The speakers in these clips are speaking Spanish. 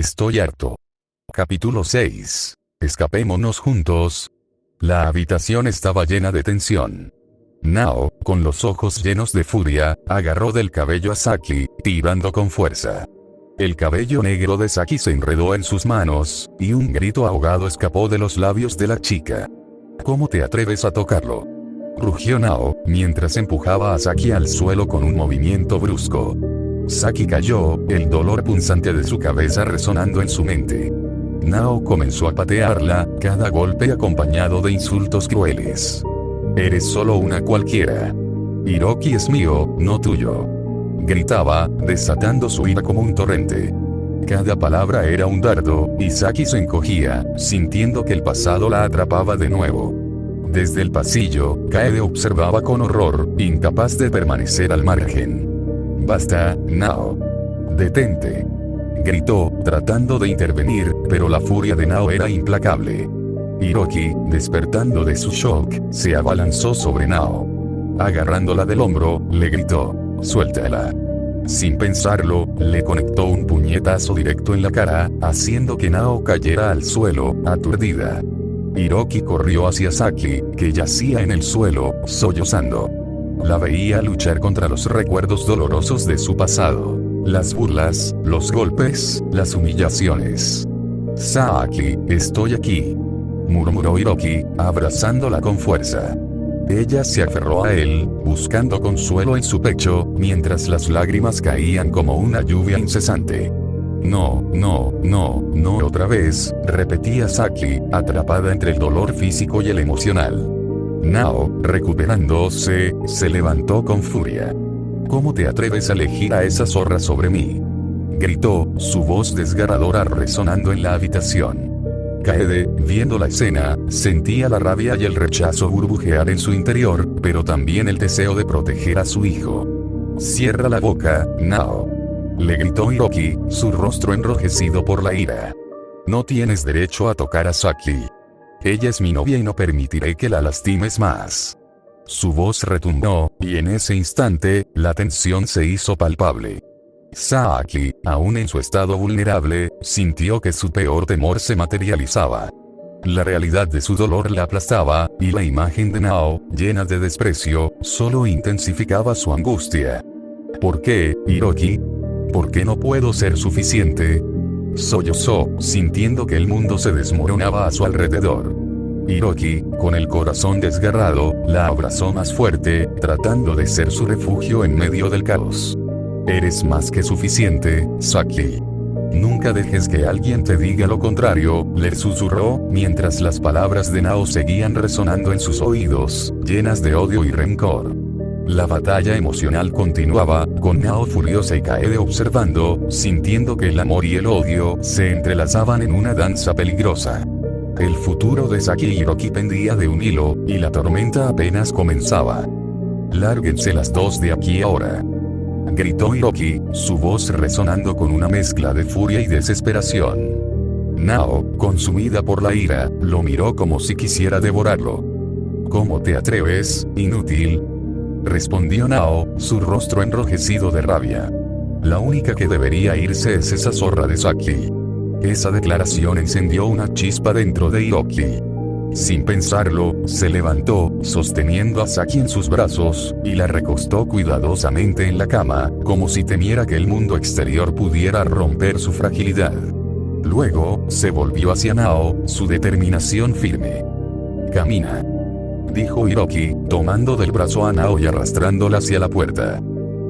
Estoy harto. Capítulo 6. Escapémonos juntos. La habitación estaba llena de tensión. Nao, con los ojos llenos de furia, agarró del cabello a Saki, tirando con fuerza. El cabello negro de Saki se enredó en sus manos, y un grito ahogado escapó de los labios de la chica. ¿Cómo te atreves a tocarlo?, rugió Nao, mientras empujaba a Saki al suelo con un movimiento brusco. Saki cayó, el dolor punzante de su cabeza resonando en su mente. Nao comenzó a patearla, cada golpe acompañado de insultos crueles. Eres solo una cualquiera. Hiroki es mío, no tuyo. Gritaba, desatando su ira como un torrente. Cada palabra era un dardo, y Saki se encogía, sintiendo que el pasado la atrapaba de nuevo. Desde el pasillo, Kaede observaba con horror, incapaz de permanecer al margen. Basta, Nao. Detente. Gritó, tratando de intervenir, pero la furia de Nao era implacable. Hiroki, despertando de su shock, se abalanzó sobre Nao. Agarrándola del hombro, le gritó, suéltala. Sin pensarlo, le conectó un puñetazo directo en la cara, haciendo que Nao cayera al suelo, aturdida. Hiroki corrió hacia Saki, que yacía en el suelo, sollozando. La veía luchar contra los recuerdos dolorosos de su pasado. Las burlas, los golpes, las humillaciones. Saki, estoy aquí, murmuró Hiroki, abrazándola con fuerza. Ella se aferró a él, buscando consuelo en su pecho, mientras las lágrimas caían como una lluvia incesante. No, no, no, no otra vez, repetía Saki, atrapada entre el dolor físico y el emocional. Nao, recuperándose, se levantó con furia. ¿Cómo te atreves a elegir a esa zorra sobre mí?, gritó, su voz desgarradora resonando en la habitación. Kaede, viendo la escena, sentía la rabia y el rechazo burbujear en su interior, pero también el deseo de proteger a su hijo. Cierra la boca, Nao, le gritó Hiroki, su rostro enrojecido por la ira. No tienes derecho a tocar a Saki. Ella es mi novia y no permitiré que la lastimes más. Su voz retumbó, y en ese instante, la tensión se hizo palpable. Saki, aún en su estado vulnerable, sintió que su peor temor se materializaba. La realidad de su dolor la aplastaba, y la imagen de Nao, llena de desprecio, solo intensificaba su angustia. ¿Por qué, Hiroki? ¿Por qué no puedo ser suficiente?, sollozó, sintiendo que el mundo se desmoronaba a su alrededor. Hiroki, con el corazón desgarrado, la abrazó más fuerte, tratando de ser su refugio en medio del caos. Eres más que suficiente, Saki. Nunca dejes que alguien te diga lo contrario, le susurró, mientras las palabras de Nao seguían resonando en sus oídos, llenas de odio y rencor. La batalla emocional continuaba, con Nao furiosa y Kaede observando, sintiendo que el amor y el odio se entrelazaban en una danza peligrosa. El futuro de Saki y Hiroki pendía de un hilo, y la tormenta apenas comenzaba. Lárguense las dos de aquí ahora, gritó Hiroki, su voz resonando con una mezcla de furia y desesperación. Nao, consumida por la ira, lo miró como si quisiera devorarlo. ¿Cómo te atreves, inútil?, respondió Nao, su rostro enrojecido de rabia. La única que debería irse es esa zorra de Saki. Esa declaración encendió una chispa dentro de Hiroki. Sin pensarlo, se levantó, sosteniendo a Saki en sus brazos, y la recostó cuidadosamente en la cama, como si temiera que el mundo exterior pudiera romper su fragilidad. Luego, se volvió hacia Nao, su determinación firme. Camina, dijo Hiroki, tomando del brazo a Nao y arrastrándola hacia la puerta.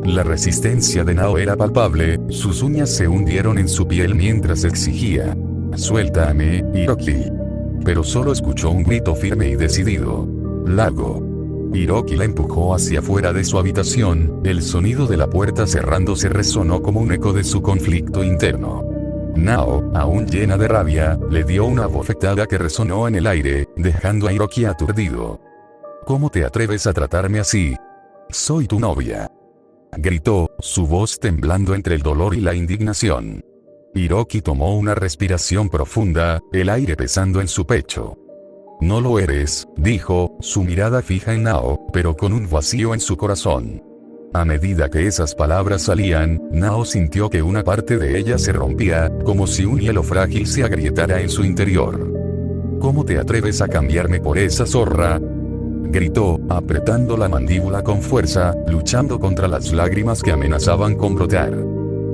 La resistencia de Nao era palpable, sus uñas se hundieron en su piel mientras exigía: suéltame, Hiroki. Pero solo escuchó un grito firme y decidido: largo. Hiroki la empujó hacia afuera de su habitación, el sonido de la puerta cerrándose resonó como un eco de su conflicto interno. Nao, aún llena de rabia, le dio una bofetada que resonó en el aire, dejando a Hiroki aturdido. ¿Cómo te atreves a tratarme así? Soy tu novia, gritó, su voz temblando entre el dolor y la indignación. Hiroki tomó una respiración profunda, el aire pesando en su pecho. No lo eres, dijo, su mirada fija en Nao, pero con un vacío en su corazón. A medida que esas palabras salían, Nao sintió que una parte de ella se rompía, como si un hielo frágil se agrietara en su interior. ¿Cómo te atreves a cambiarme por esa zorra?, gritó, apretando la mandíbula con fuerza, luchando contra las lágrimas que amenazaban con brotar.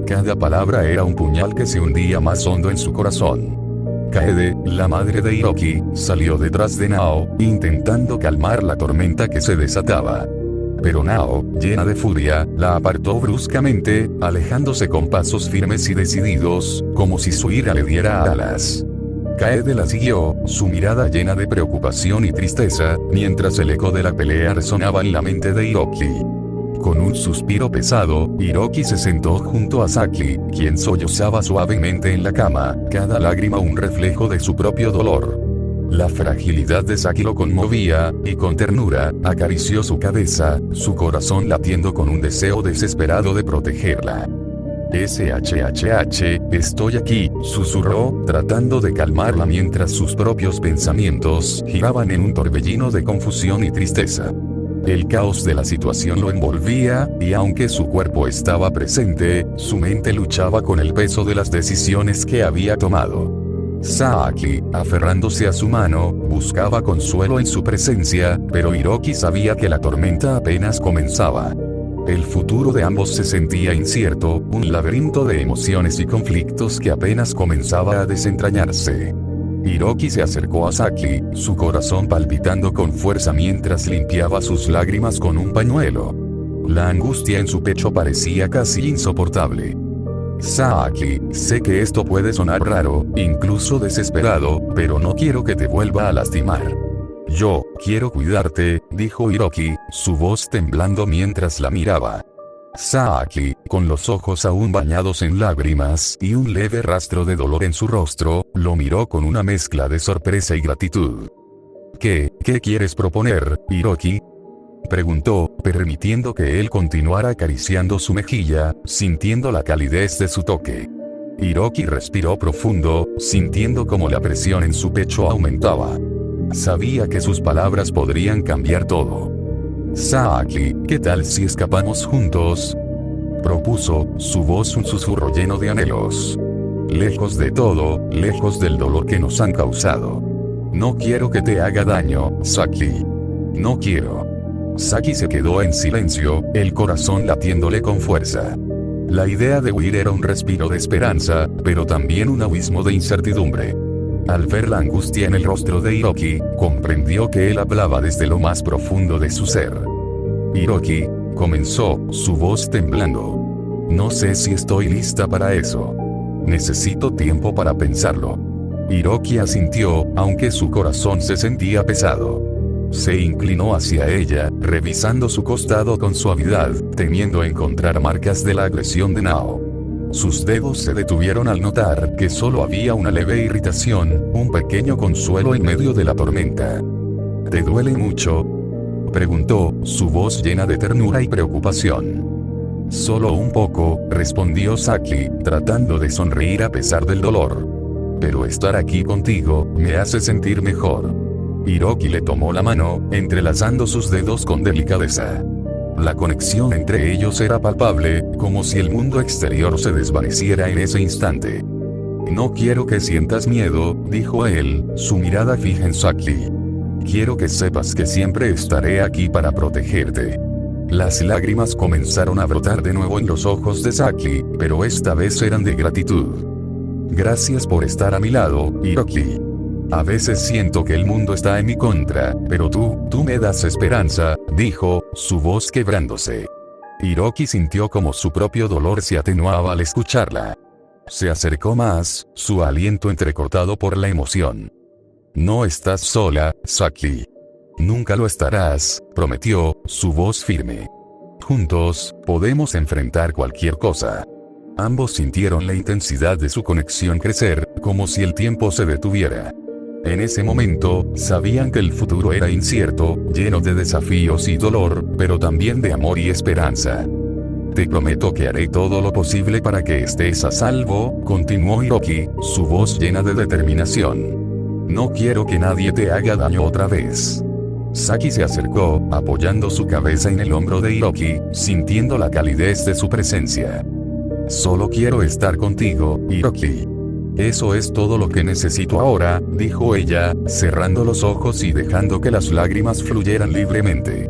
Cada palabra era un puñal que se hundía más hondo en su corazón. Kaede, la madre de Hiroki, salió detrás de Nao, intentando calmar la tormenta que se desataba. Pero Nao, llena de furia, la apartó bruscamente, alejándose con pasos firmes y decididos, como si su ira le diera alas. Kaede la siguió, su mirada llena de preocupación y tristeza, mientras el eco de la pelea resonaba en la mente de Hiroki. Con un suspiro pesado, Hiroki se sentó junto a Saki, quien sollozaba suavemente en la cama, cada lágrima un reflejo de su propio dolor. La fragilidad de Saki lo conmovía, y con ternura, acarició su cabeza, su corazón latiendo con un deseo desesperado de protegerla. SHHH, estoy aquí, susurró, tratando de calmarla mientras sus propios pensamientos giraban en un torbellino de confusión y tristeza. El caos de la situación lo envolvía, y aunque su cuerpo estaba presente, su mente luchaba con el peso de las decisiones que había tomado. Saki, aferrándose a su mano, buscaba consuelo en su presencia, pero Hiroki sabía que la tormenta apenas comenzaba. El futuro de ambos se sentía incierto, un laberinto de emociones y conflictos que apenas comenzaba a desentrañarse. Hiroki se acercó a Saki, su corazón palpitando con fuerza mientras limpiaba sus lágrimas con un pañuelo. La angustia en su pecho parecía casi insoportable. Saki, sé que esto puede sonar raro, incluso desesperado, pero no quiero que te vuelva a lastimar. Yo quiero cuidarte, dijo Hiroki, su voz temblando mientras la miraba. Saki, con los ojos aún bañados en lágrimas y un leve rastro de dolor en su rostro, lo miró con una mezcla de sorpresa y gratitud. ¿Qué quieres proponer, Hiroki?, preguntó, permitiendo que él continuara acariciando su mejilla, sintiendo la calidez de su toque. Hiroki respiró profundo, sintiendo como la presión en su pecho aumentaba. Sabía que sus palabras podrían cambiar todo. Saki, ¿qué tal si escapamos juntos?, propuso, su voz un susurro lleno de anhelos. Lejos de todo, lejos del dolor que nos han causado. No quiero que te haga daño, Saki. No quiero. Saki se quedó en silencio, el corazón latiéndole con fuerza. La idea de huir era un respiro de esperanza, pero también un abismo de incertidumbre. Al ver la angustia en el rostro de Hiroki, comprendió que él hablaba desde lo más profundo de su ser. Hiroki, comenzó, su voz temblando. No sé si estoy lista para eso. Necesito tiempo para pensarlo. Hiroki asintió, aunque su corazón se sentía pesado. Se inclinó hacia ella, revisando su costado con suavidad, temiendo encontrar marcas de la agresión de Nao. Sus dedos se detuvieron al notar que solo había una leve irritación, un pequeño consuelo en medio de la tormenta. ¿Te duele mucho?, preguntó, su voz llena de ternura y preocupación. Solo un poco, respondió Saki, tratando de sonreír a pesar del dolor. Pero estar aquí contigo, me hace sentir mejor. Hiroki le tomó la mano, entrelazando sus dedos con delicadeza. La conexión entre ellos era palpable, como si el mundo exterior se desvaneciera en ese instante. No quiero que sientas miedo, dijo él, su mirada fija en Saki. Quiero que sepas que siempre estaré aquí para protegerte. Las lágrimas comenzaron a brotar de nuevo en los ojos de Saki, pero esta vez eran de gratitud. Gracias por estar a mi lado, Hiroki. A veces siento que el mundo está en mi contra, pero tú me das esperanza, dijo, su voz quebrándose. Hiroki sintió como su propio dolor se atenuaba al escucharla. Se acercó más, su aliento entrecortado por la emoción. No estás sola, Saki. Nunca lo estarás, prometió, su voz firme. Juntos, podemos enfrentar cualquier cosa. Ambos sintieron la intensidad de su conexión crecer, como si el tiempo se detuviera. En ese momento, sabían que el futuro era incierto, lleno de desafíos y dolor, pero también de amor y esperanza. Te prometo que haré todo lo posible para que estés a salvo, continuó Hiroki, su voz llena de determinación. No quiero que nadie te haga daño otra vez. Saki se acercó, apoyando su cabeza en el hombro de Hiroki, sintiendo la calidez de su presencia. Solo quiero estar contigo, Hiroki. Eso es todo lo que necesito ahora, dijo ella, cerrando los ojos y dejando que las lágrimas fluyeran libremente.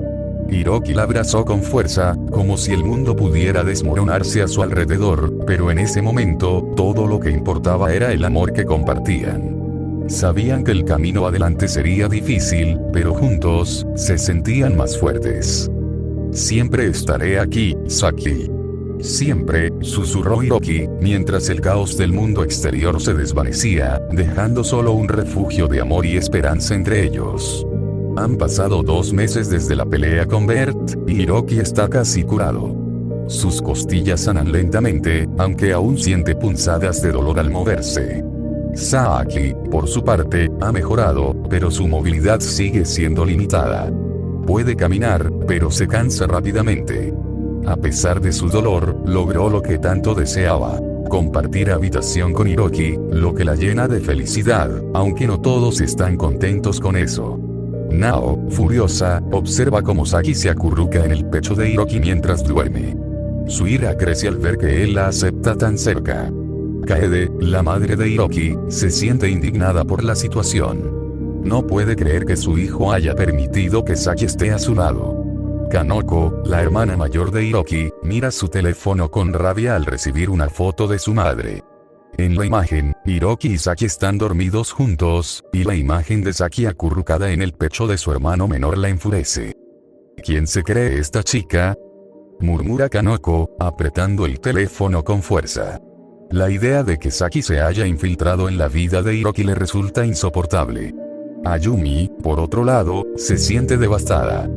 Hiroki la abrazó con fuerza, como si el mundo pudiera desmoronarse a su alrededor, pero en ese momento, todo lo que importaba era el amor que compartían. Sabían que el camino adelante sería difícil, pero juntos, se sentían más fuertes. Siempre estaré aquí, Saki. Siempre, susurró Hiroki, mientras el caos del mundo exterior se desvanecía, dejando solo un refugio de amor y esperanza entre ellos. Han pasado 2 meses desde la pelea con Bert, y Hiroki está casi curado. Sus costillas sanan lentamente, aunque aún siente punzadas de dolor al moverse. Saki, por su parte, ha mejorado, pero su movilidad sigue siendo limitada. Puede caminar, pero se cansa rápidamente. A pesar de su dolor, logró lo que tanto deseaba: compartir habitación con Hiroki, lo que la llena de felicidad, aunque no todos están contentos con eso. Nao, furiosa, observa cómo Saki se acurruca en el pecho de Hiroki mientras duerme. Su ira crece al ver que él la acepta tan cerca. Kaede, la madre de Hiroki, se siente indignada por la situación. No puede creer que su hijo haya permitido que Saki esté a su lado. Kanoko, la hermana mayor de Hiroki, mira su teléfono con rabia al recibir una foto de su madre. En la imagen, Hiroki y Saki están dormidos juntos, y la imagen de Saki acurrucada en el pecho de su hermano menor la enfurece. ¿Quién se cree esta chica?, murmura Kanoko, apretando el teléfono con fuerza. La idea de que Saki se haya infiltrado en la vida de Hiroki le resulta insoportable. Ayumi, por otro lado, se siente devastada.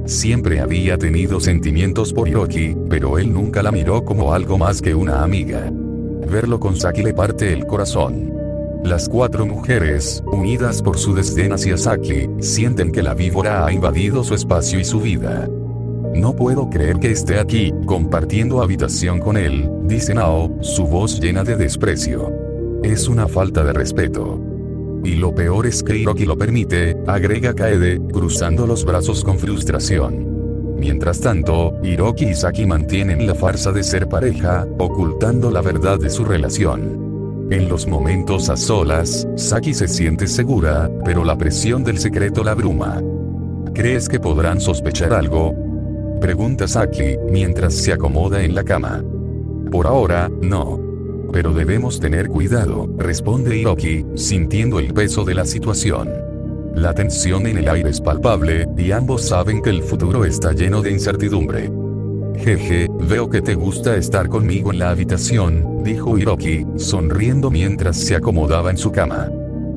Siempre había tenido sentimientos por Hiroki, pero él nunca la miró como algo más que una amiga. Verlo con Saki le parte el corazón. Las 4 mujeres, unidas por su desdén hacia Saki, sienten que la víbora ha invadido su espacio y su vida. No puedo creer que esté aquí, compartiendo habitación con él, dice Nao, su voz llena de desprecio. Es una falta de respeto. Y lo peor es que Hiroki lo permite, agrega Kaede, cruzando los brazos con frustración. Mientras tanto, Hiroki y Saki mantienen la farsa de ser pareja, ocultando la verdad de su relación. En los momentos a solas, Saki se siente segura, pero la presión del secreto la abruma. ¿Crees que podrán sospechar algo?, pregunta Saki, mientras se acomoda en la cama. Por ahora, no. Pero debemos tener cuidado, responde Hiroki, sintiendo el peso de la situación. La tensión en el aire es palpable, y ambos saben que el futuro está lleno de incertidumbre. Jeje, veo que te gusta estar conmigo en la habitación, dijo Hiroki, sonriendo mientras se acomodaba en su cama.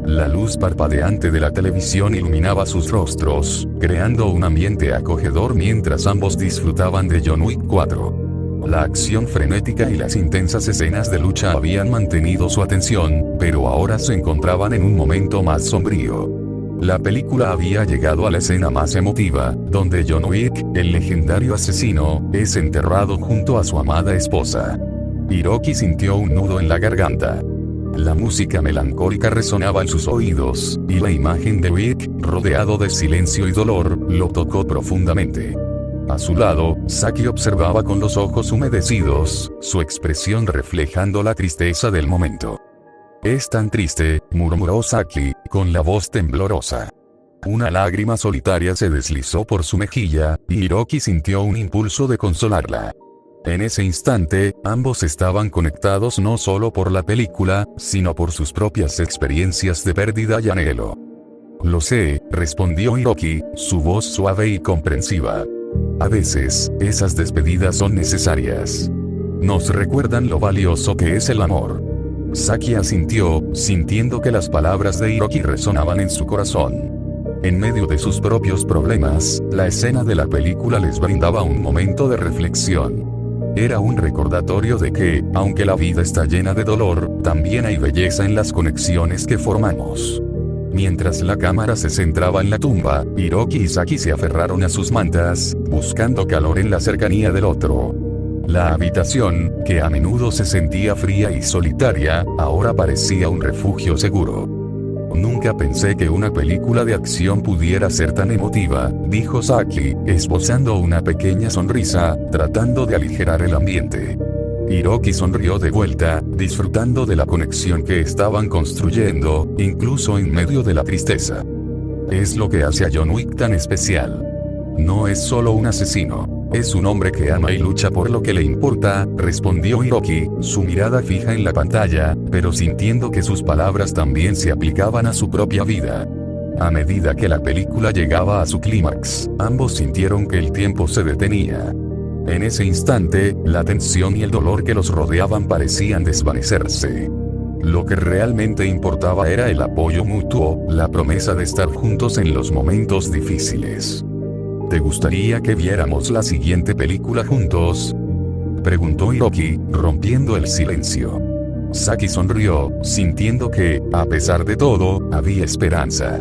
La luz parpadeante de la televisión iluminaba sus rostros, creando un ambiente acogedor mientras ambos disfrutaban de John Wick 4. La acción frenética y las intensas escenas de lucha habían mantenido su atención, pero ahora se encontraban en un momento más sombrío. La película había llegado a la escena más emotiva, donde John Wick, el legendario asesino, es enterrado junto a su amada esposa. Hiroki sintió un nudo en la garganta. La música melancólica resonaba en sus oídos, y la imagen de Wick, rodeado de silencio y dolor, lo tocó profundamente. A su lado, Saki observaba con los ojos humedecidos, su expresión reflejando la tristeza del momento. Es tan triste, murmuró Saki, con la voz temblorosa. Una lágrima solitaria se deslizó por su mejilla, y Hiroki sintió un impulso de consolarla. En ese instante, ambos estaban conectados no solo por la película, sino por sus propias experiencias de pérdida y anhelo. Lo sé, respondió Hiroki, su voz suave y comprensiva. A veces, esas despedidas son necesarias. Nos recuerdan lo valioso que es el amor. Saki asintió, sintiendo que las palabras de Hiroki resonaban en su corazón. En medio de sus propios problemas, la escena de la película les brindaba un momento de reflexión. Era un recordatorio de que, aunque la vida está llena de dolor, también hay belleza en las conexiones que formamos. Mientras la cámara se centraba en la tumba, Hiroki y Saki se aferraron a sus mantas, buscando calor en la cercanía del otro. La habitación, que a menudo se sentía fría y solitaria, ahora parecía un refugio seguro. Nunca Nunca pensé que una película de acción pudiera ser tan emotiva, dijo Saki, esbozando una pequeña sonrisa, tratando de aligerar el ambiente. Hiroki sonrió de vuelta, disfrutando de la conexión que estaban construyendo, incluso en medio de la tristeza. Es lo que hace a John Wick tan especial. No es solo un asesino, es un hombre que ama y lucha por lo que le importa, respondió Hiroki, su mirada fija en la pantalla, pero sintiendo que sus palabras también se aplicaban a su propia vida. A medida que la película llegaba a su clímax, ambos sintieron que el tiempo se detenía. En ese instante, la tensión y el dolor que los rodeaban parecían desvanecerse. Lo que realmente importaba era el apoyo mutuo, la promesa de estar juntos en los momentos difíciles. ¿Te gustaría que viéramos la siguiente película juntos?, preguntó Hiroki, rompiendo el silencio. Saki sonrió, sintiendo que, a pesar de todo, había esperanza.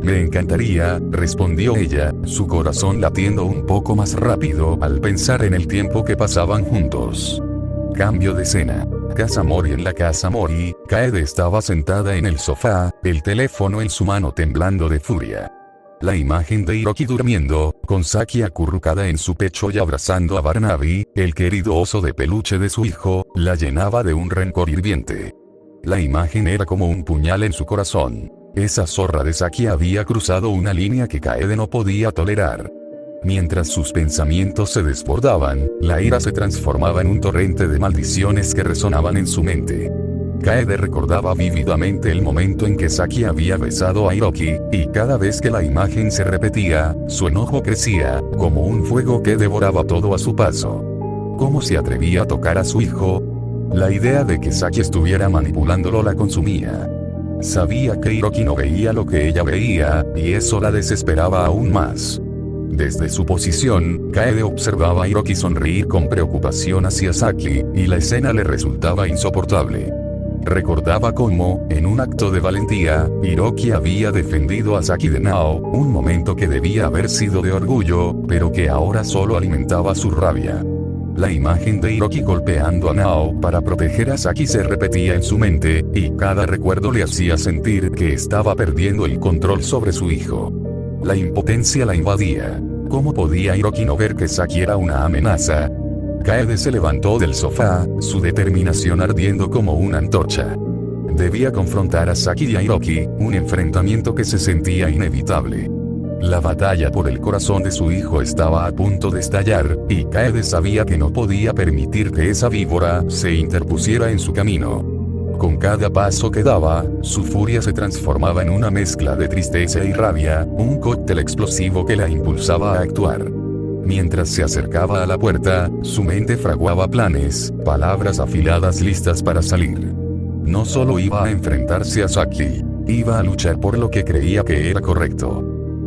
Me encantaría, respondió ella, su corazón latiendo un poco más rápido al pensar en el tiempo que pasaban juntos. Cambio de escena. Casa Mori. En la casa Mori, Kaede estaba sentada en el sofá, el teléfono en su mano temblando de furia. La imagen de Hiroki durmiendo, con Saki acurrucada en su pecho y abrazando a Barnaby, el querido oso de peluche de su hijo, la llenaba de un rencor hirviente. La imagen era como un puñal en su corazón. Esa zorra de Saki había cruzado una línea que Kaede no podía tolerar. Mientras sus pensamientos se desbordaban, la ira se transformaba en un torrente de maldiciones que resonaban en su mente. Kaede recordaba vívidamente el momento en que Saki había besado a Hiroki, y cada vez que la imagen se repetía, su enojo crecía, como un fuego que devoraba todo a su paso. ¿Cómo se atrevía a tocar a su hijo? La idea de que Saki estuviera manipulándolo la consumía. Sabía que Hiroki no veía lo que ella veía, y eso la desesperaba aún más. Desde su posición, Kaede observaba a Hiroki sonreír con preocupación hacia Saki, y la escena le resultaba insoportable. Recordaba cómo, en un acto de valentía, Hiroki había defendido a Saki de Nao, un momento que debía haber sido de orgullo, pero que ahora solo alimentaba su rabia. La imagen de Hiroki golpeando a Nao para proteger a Saki se repetía en su mente, y cada recuerdo le hacía sentir que estaba perdiendo el control sobre su hijo. La impotencia la invadía. ¿Cómo podía Hiroki no ver que Saki era una amenaza? Kaede se levantó del sofá, su determinación ardiendo como una antorcha. Debía confrontar a Saki y a Hiroki, un enfrentamiento que se sentía inevitable. La batalla por el corazón de su hijo estaba a punto de estallar, y Kaede sabía que no podía permitir que esa víbora se interpusiera en su camino. Con cada paso que daba, su furia se transformaba en una mezcla de tristeza y rabia, un cóctel explosivo que la impulsaba a actuar. Mientras se acercaba a la puerta, su mente fraguaba planes, palabras afiladas listas para salir. No solo iba a enfrentarse a Saki, iba a luchar por lo que creía que era correcto.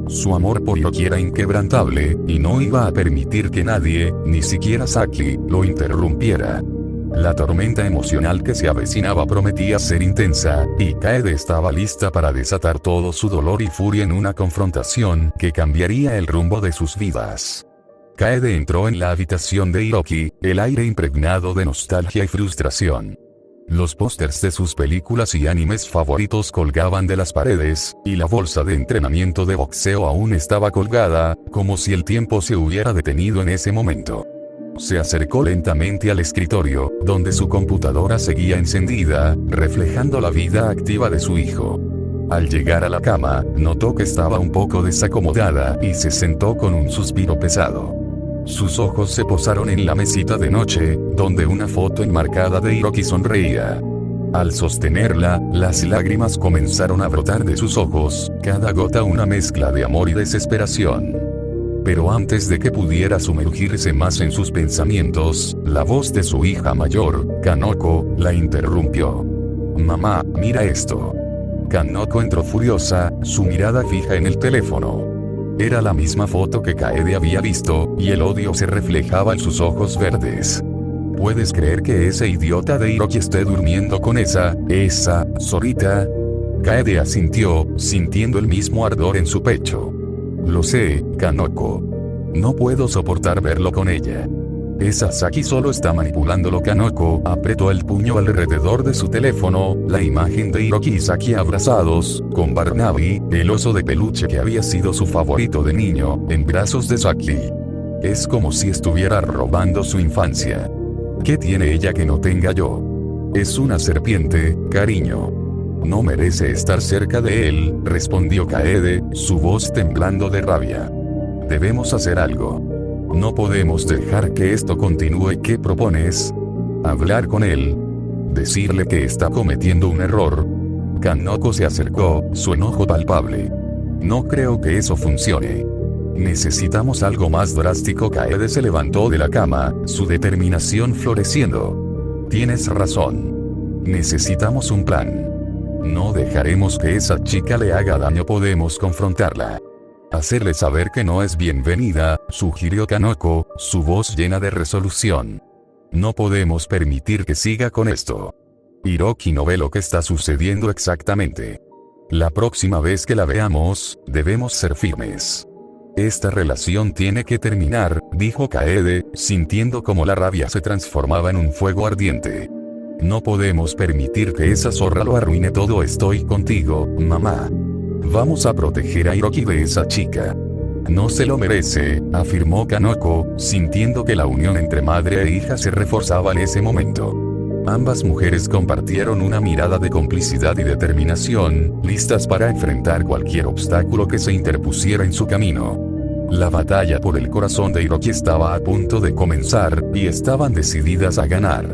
Su amor por Hiroki era inquebrantable, y no iba a permitir que nadie, ni siquiera Saki, lo interrumpiera. La tormenta emocional que se avecinaba prometía ser intensa, y Kaede estaba lista para desatar todo su dolor y furia en una confrontación que cambiaría el rumbo de sus vidas. Kaede entró en la habitación de Hiroki, el aire impregnado de nostalgia y frustración. Los pósters de sus películas y animes favoritos colgaban de las paredes, y la bolsa de entrenamiento de boxeo aún estaba colgada, como si el tiempo se hubiera detenido en ese momento. Se acercó lentamente al escritorio, donde su computadora seguía encendida, reflejando la vida activa de su hijo. Al llegar a la cama, notó que estaba un poco desacomodada, y se sentó con un suspiro pesado. Sus ojos se posaron en la mesita de noche, donde una foto enmarcada de Hiroki sonreía. Al sostenerla, las lágrimas comenzaron a brotar de sus ojos, cada gota una mezcla de amor y desesperación. Pero antes de que pudiera sumergirse más en sus pensamientos, la voz de su hija mayor, Kanoko, la interrumpió. «Mamá, mira esto». Kanoko entró furiosa, su mirada fija en el teléfono. Era la misma foto que Kaede había visto, y el odio se reflejaba en sus ojos verdes. ¿Puedes creer que ese idiota de Hiroki esté durmiendo con esa zorrita? Kaede asintió, sintiendo el mismo ardor en su pecho. Lo sé, Kanoko. No puedo soportar verlo con ella. Esa Saki solo está manipulándolo. Kanoko apretó el puño alrededor de su teléfono, la imagen de Hiroki y Saki abrazados, con Barnaby, el oso de peluche que había sido su favorito de niño, en brazos de Saki. Es como si estuviera robando su infancia. ¿Qué tiene ella que no tenga yo? Es una serpiente, cariño. No merece estar cerca de él, respondió Kaede, su voz temblando de rabia. Debemos hacer algo. No podemos dejar que esto continúe. ¿Qué propones? Hablar con él. Decirle que está cometiendo un error. Kanoko se acercó, su enojo palpable. No creo que eso funcione. Necesitamos algo más drástico. Kaede se levantó de la cama, su determinación floreciendo. Tienes razón. Necesitamos un plan. No dejaremos que esa chica le haga daño. Podemos confrontarla. Hacerle saber que no es bienvenida, sugirió Kanoko, su voz llena de resolución. No podemos permitir que siga con esto. Hiroki no ve lo que está sucediendo exactamente. La próxima vez que la veamos, debemos ser firmes. Esta relación tiene que terminar, dijo Kaede, sintiendo como la rabia se transformaba en un fuego ardiente. No podemos permitir que esa zorra lo arruine todo. Estoy contigo, mamá. Vamos a proteger a Hiroki de esa chica. No se lo merece, afirmó Kanoko, sintiendo que la unión entre madre e hija se reforzaba en ese momento. Ambas mujeres compartieron una mirada de complicidad y determinación, listas para enfrentar cualquier obstáculo que se interpusiera en su camino. La batalla por el corazón de Hiroki estaba a punto de comenzar, y estaban decididas a ganar.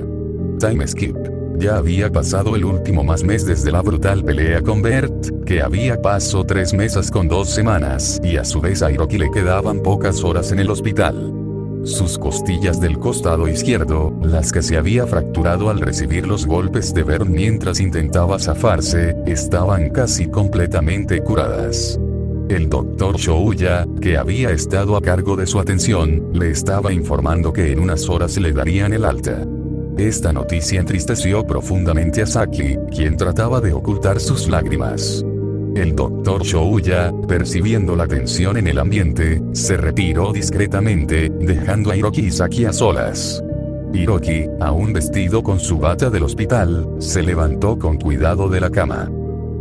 Time skip. Ya había pasado el último mes desde la brutal pelea con Bert, que había pasado 3 meses con 2 semanas, y a su vez a Hiroki le quedaban pocas horas en el hospital. Sus costillas del costado izquierdo, las que se había fracturado al recibir los golpes de Bert mientras intentaba zafarse, estaban casi completamente curadas. El doctor Shouya, que había estado a cargo de su atención, le estaba informando que en unas horas le darían el alta. Esta noticia entristeció profundamente a Saki, quien trataba de ocultar sus lágrimas. El doctor Shouya, percibiendo la tensión en el ambiente, se retiró discretamente, dejando a Hiroki y Saki a solas. Hiroki, aún vestido con su bata del hospital, se levantó con cuidado de la cama.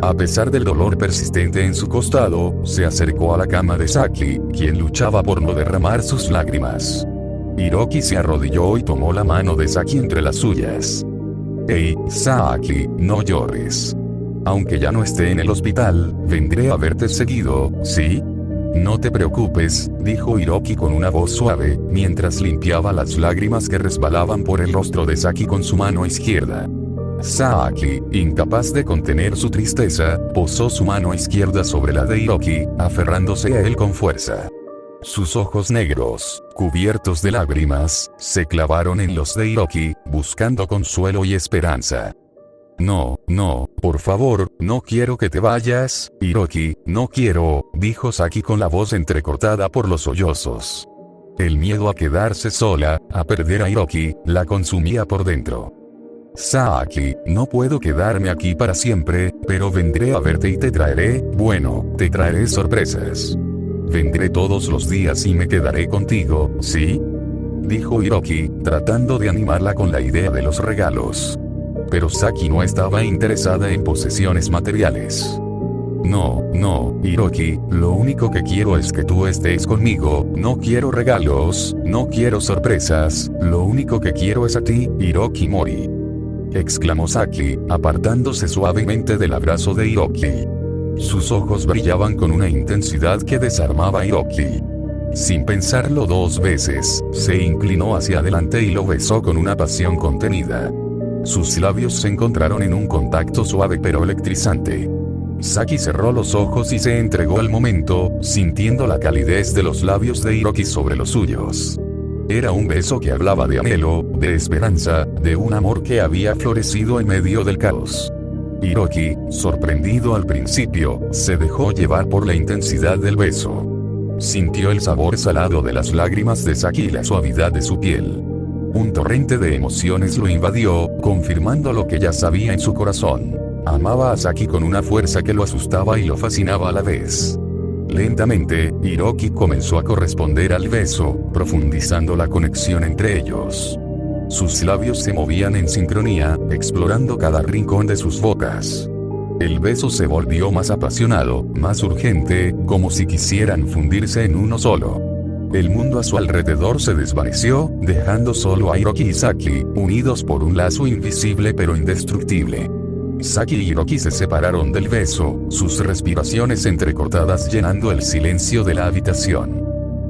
A pesar del dolor persistente en su costado, se acercó a la cama de Saki, quien luchaba por no derramar sus lágrimas. Hiroki se arrodilló y tomó la mano de Saki entre las suyas. Hey, Saki, no llores. Aunque ya no esté en el hospital, vendré a verte seguido, ¿sí? No te preocupes, dijo Hiroki con una voz suave, mientras limpiaba las lágrimas que resbalaban por el rostro de Saki con su mano izquierda. Saki, incapaz de contener su tristeza, posó su mano izquierda sobre la de Hiroki, aferrándose a él con fuerza. Sus ojos negros, cubiertos de lágrimas, se clavaron en los de Hiroki, buscando consuelo y esperanza. No, por favor, no quiero que te vayas, Hiroki, no quiero, dijo Saki con la voz entrecortada por los sollozos. El miedo a quedarse sola, a perder a Hiroki, la consumía por dentro. Saki, no puedo quedarme aquí para siempre, pero vendré a verte y te traeré sorpresas. Vendré todos los días y me quedaré contigo, ¿sí? Dijo Hiroki, tratando de animarla con la idea de los regalos. Pero Saki no estaba interesada en posesiones materiales. No, Hiroki, lo único que quiero es que tú estés conmigo, no quiero regalos, no quiero sorpresas, lo único que quiero es a ti, Hiroki Mori. Exclamó Saki, apartándose suavemente del abrazo de Hiroki. Sus ojos brillaban con una intensidad que desarmaba a Hiroki. Sin pensarlo 2 veces, se inclinó hacia adelante y lo besó con una pasión contenida. Sus labios se encontraron en un contacto suave pero electrizante. Saki cerró los ojos y se entregó al momento, sintiendo la calidez de los labios de Hiroki sobre los suyos. Era un beso que hablaba de anhelo, de esperanza, de un amor que había florecido en medio del caos. Hiroki, sorprendido al principio, se dejó llevar por la intensidad del beso. Sintió el sabor salado de las lágrimas de Saki y la suavidad de su piel. Un torrente de emociones lo invadió, confirmando lo que ya sabía en su corazón. Amaba a Saki con una fuerza que lo asustaba y lo fascinaba a la vez. Lentamente, Hiroki comenzó a corresponder al beso, profundizando la conexión entre ellos. Sus labios se movían en sincronía, explorando cada rincón de sus bocas. El beso se volvió más apasionado, más urgente, como si quisieran fundirse en uno solo. El mundo a su alrededor se desvaneció, dejando solo a Hiroki y Saki, unidos por un lazo invisible pero indestructible. Saki y Hiroki se separaron del beso, sus respiraciones entrecortadas llenando el silencio de la habitación.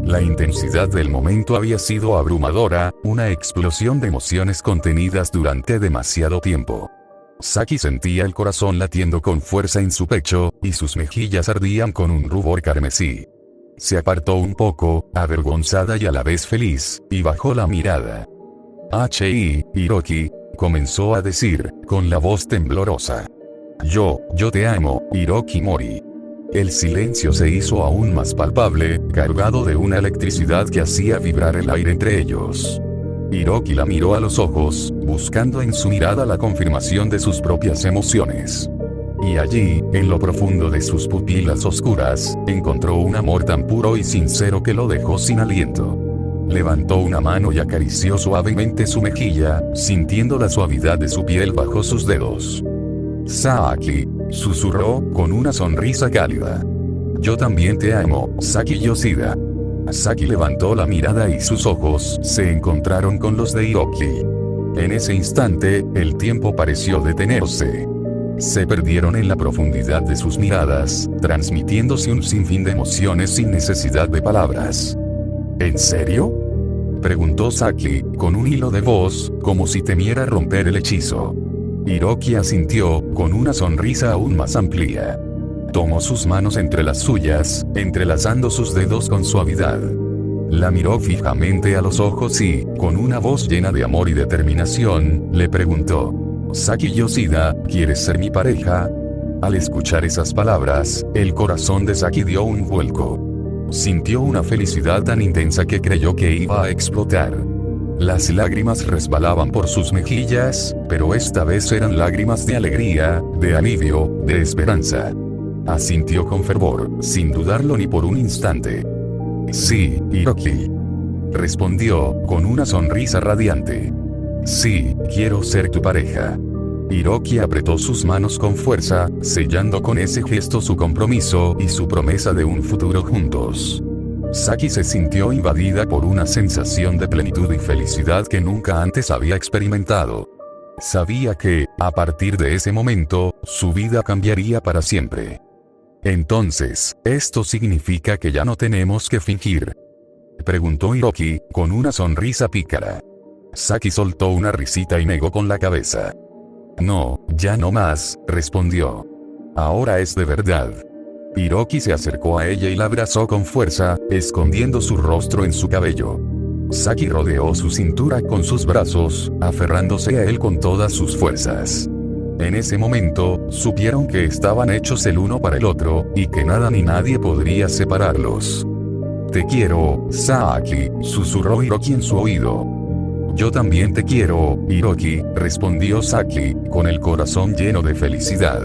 La intensidad del momento había sido abrumadora, una explosión de emociones contenidas durante demasiado tiempo. Saki sentía el corazón latiendo con fuerza en su pecho, y sus mejillas ardían con un rubor carmesí. Se apartó un poco, avergonzada y a la vez feliz, y bajó la mirada. Hiroki, comenzó a decir, con la voz temblorosa. Yo te amo, Hiroki Mori. El silencio se hizo aún más palpable, cargado de una electricidad que hacía vibrar el aire entre ellos. Hiroki la miró a los ojos, buscando en su mirada la confirmación de sus propias emociones. Y allí, en lo profundo de sus pupilas oscuras, encontró un amor tan puro y sincero que lo dejó sin aliento. Levantó una mano y acarició suavemente su mejilla, sintiendo la suavidad de su piel bajo sus dedos. Saki, susurró, con una sonrisa cálida. Yo también te amo, Saki Yoshida. Saki levantó la mirada y sus ojos se encontraron con los de Hiroki. En ese instante, el tiempo pareció detenerse. Se perdieron en la profundidad de sus miradas, transmitiéndose un sinfín de emociones sin necesidad de palabras. ¿En serio?, preguntó Saki, con un hilo de voz, como si temiera romper el hechizo. Hiroki asintió, con una sonrisa aún más amplia. Tomó sus manos entre las suyas, entrelazando sus dedos con suavidad. La miró fijamente a los ojos y, con una voz llena de amor y determinación, le preguntó: Saki Yoshida, ¿quieres ser mi pareja? Al escuchar esas palabras, el corazón de Saki dio un vuelco. Sintió una felicidad tan intensa que creyó que iba a explotar. Las lágrimas resbalaban por sus mejillas, pero esta vez eran lágrimas de alegría, de alivio, de esperanza. Asintió con fervor, sin dudarlo ni por un instante. Sí, Hiroki, respondió, con una sonrisa radiante. Sí, quiero ser tu pareja. Hiroki apretó sus manos con fuerza, sellando con ese gesto su compromiso y su promesa de un futuro juntos. Saki se sintió invadida por una sensación de plenitud y felicidad que nunca antes había experimentado. Sabía que, a partir de ese momento, su vida cambiaría para siempre. Entonces, ¿esto significa que ya no tenemos que fingir?, preguntó Hiroki, con una sonrisa pícara. Saki soltó una risita y negó con la cabeza. No, ya no más, respondió. Ahora es de verdad. Hiroki se acercó a ella y la abrazó con fuerza, escondiendo su rostro en su cabello. Saki rodeó su cintura con sus brazos, aferrándose a él con todas sus fuerzas. En ese momento, supieron que estaban hechos el uno para el otro, y que nada ni nadie podría separarlos. Te quiero, Saki, susurró Hiroki en su oído. Yo también te quiero, Hiroki, respondió Saki, con el corazón lleno de felicidad.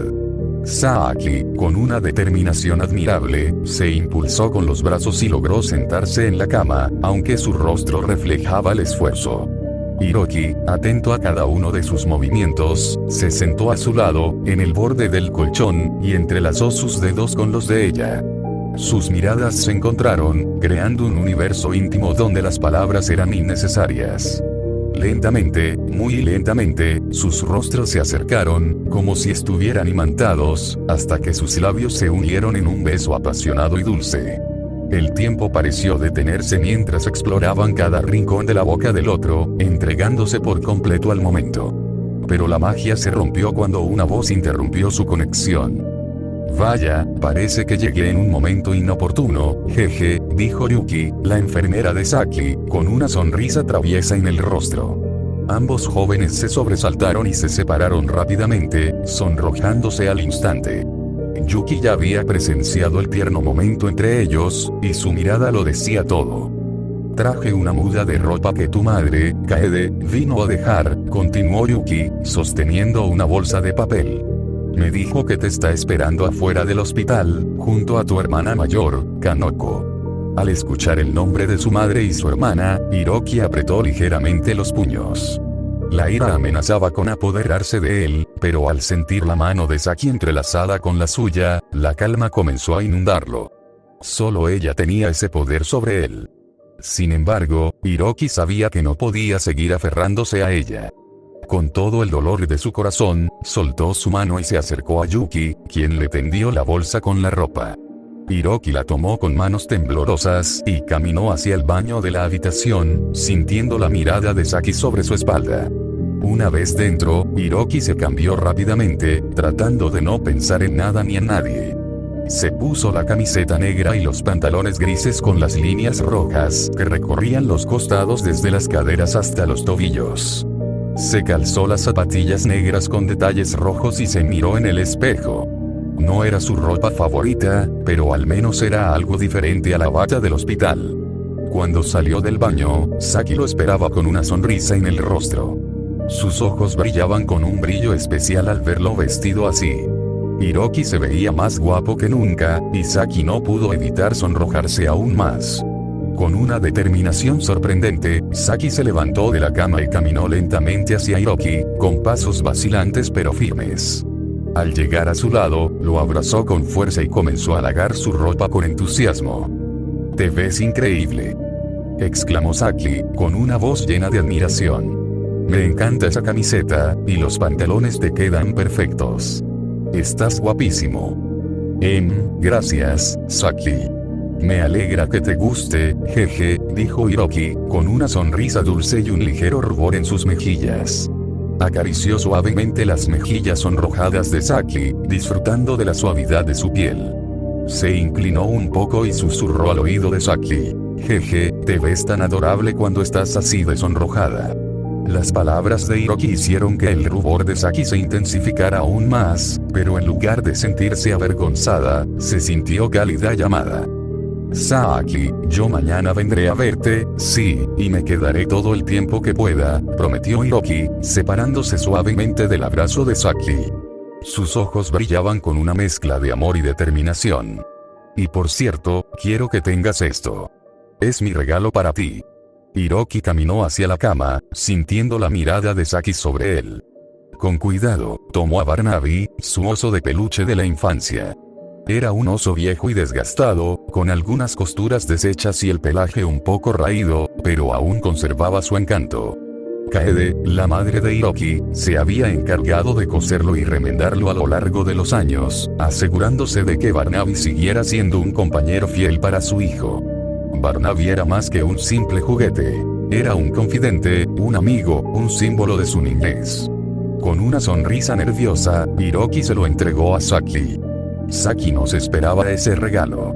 Saki, con una determinación admirable, se impulsó con los brazos y logró sentarse en la cama, aunque su rostro reflejaba el esfuerzo. Hiroki, atento a cada uno de sus movimientos, se sentó a su lado, en el borde del colchón, y entrelazó sus dedos con los de ella. Sus miradas se encontraron, creando un universo íntimo donde las palabras eran innecesarias. Lentamente, muy lentamente, sus rostros se acercaron, como si estuvieran imantados, hasta que sus labios se unieron en un beso apasionado y dulce. El tiempo pareció detenerse mientras exploraban cada rincón de la boca del otro, entregándose por completo al momento. Pero la magia se rompió cuando una voz interrumpió su conexión. Vaya, parece que llegué en un momento inoportuno, jeje, dijo Ryuki, la enfermera de Saki, con una sonrisa traviesa en el rostro. Ambos jóvenes se sobresaltaron y se separaron rápidamente, sonrojándose al instante. Yuki ya había presenciado el tierno momento entre ellos, y su mirada lo decía todo. Traje una muda de ropa que tu madre, Kaede, vino a dejar, continuó Yuki, sosteniendo una bolsa de papel. Me dijo que te está esperando afuera del hospital, junto a tu hermana mayor, Kanoko. Al escuchar el nombre de su madre y su hermana, Hiroki apretó ligeramente los puños. La ira amenazaba con apoderarse de él, pero al sentir la mano de Saki entrelazada con la suya, la calma comenzó a inundarlo. Solo ella tenía ese poder sobre él. Sin embargo, Hiroki sabía que no podía seguir aferrándose a ella. Con todo el dolor de su corazón, soltó su mano y se acercó a Yuki, quien le tendió la bolsa con la ropa. Hiroki la tomó con manos temblorosas y caminó hacia el baño de la habitación, sintiendo la mirada de Saki sobre su espalda. Una vez dentro, Hiroki se cambió rápidamente, tratando de no pensar en nada ni en nadie. Se puso la camiseta negra y los pantalones grises con las líneas rojas que recorrían los costados desde las caderas hasta los tobillos. Se calzó las zapatillas negras con detalles rojos y se miró en el espejo. No era su ropa favorita, pero al menos era algo diferente a la bata del hospital. Cuando salió del baño, Saki lo esperaba con una sonrisa en el rostro. Sus ojos brillaban con un brillo especial al verlo vestido así. Hiroki se veía más guapo que nunca, y Saki no pudo evitar sonrojarse aún más. Con una determinación sorprendente, Saki se levantó de la cama y caminó lentamente hacia Hiroki, con pasos vacilantes pero firmes. Al llegar a su lado, lo abrazó con fuerza y comenzó a halagar su ropa con entusiasmo. «Te ves increíble», exclamó Saki, con una voz llena de admiración. «Me encanta esa camiseta, y los pantalones te quedan perfectos. Estás guapísimo». Gracias, Saki. «Me alegra que te guste, jeje», dijo Hiroki, con una sonrisa dulce y un ligero rubor en sus mejillas. Acarició suavemente las mejillas sonrojadas de Saki, disfrutando de la suavidad de su piel. Se inclinó un poco y susurró al oído de Saki: «Jeje, te ves tan adorable cuando estás así de sonrojada». Las palabras de Hiroki hicieron que el rubor de Saki se intensificara aún más, pero en lugar de sentirse avergonzada, se sintió cálida y amada. «Saki, yo mañana vendré a verte, sí, y me quedaré todo el tiempo que pueda», prometió Hiroki, separándose suavemente del abrazo de Saki. Sus ojos brillaban con una mezcla de amor y determinación. «Y por cierto, quiero que tengas esto. Es mi regalo para ti». Hiroki caminó hacia la cama, sintiendo la mirada de Saki sobre él. Con cuidado, tomó a Barnaby, su oso de peluche de la infancia. Era un oso viejo y desgastado, con algunas costuras deshechas y el pelaje un poco raído, pero aún conservaba su encanto. Kaede, la madre de Hiroki, se había encargado de coserlo y remendarlo a lo largo de los años, asegurándose de que Barnaby siguiera siendo un compañero fiel para su hijo. Barnaby era más que un simple juguete. Era un confidente, un amigo, un símbolo de su niñez. Con una sonrisa nerviosa, Hiroki se lo entregó a Saki. Saki no se esperaba ese regalo.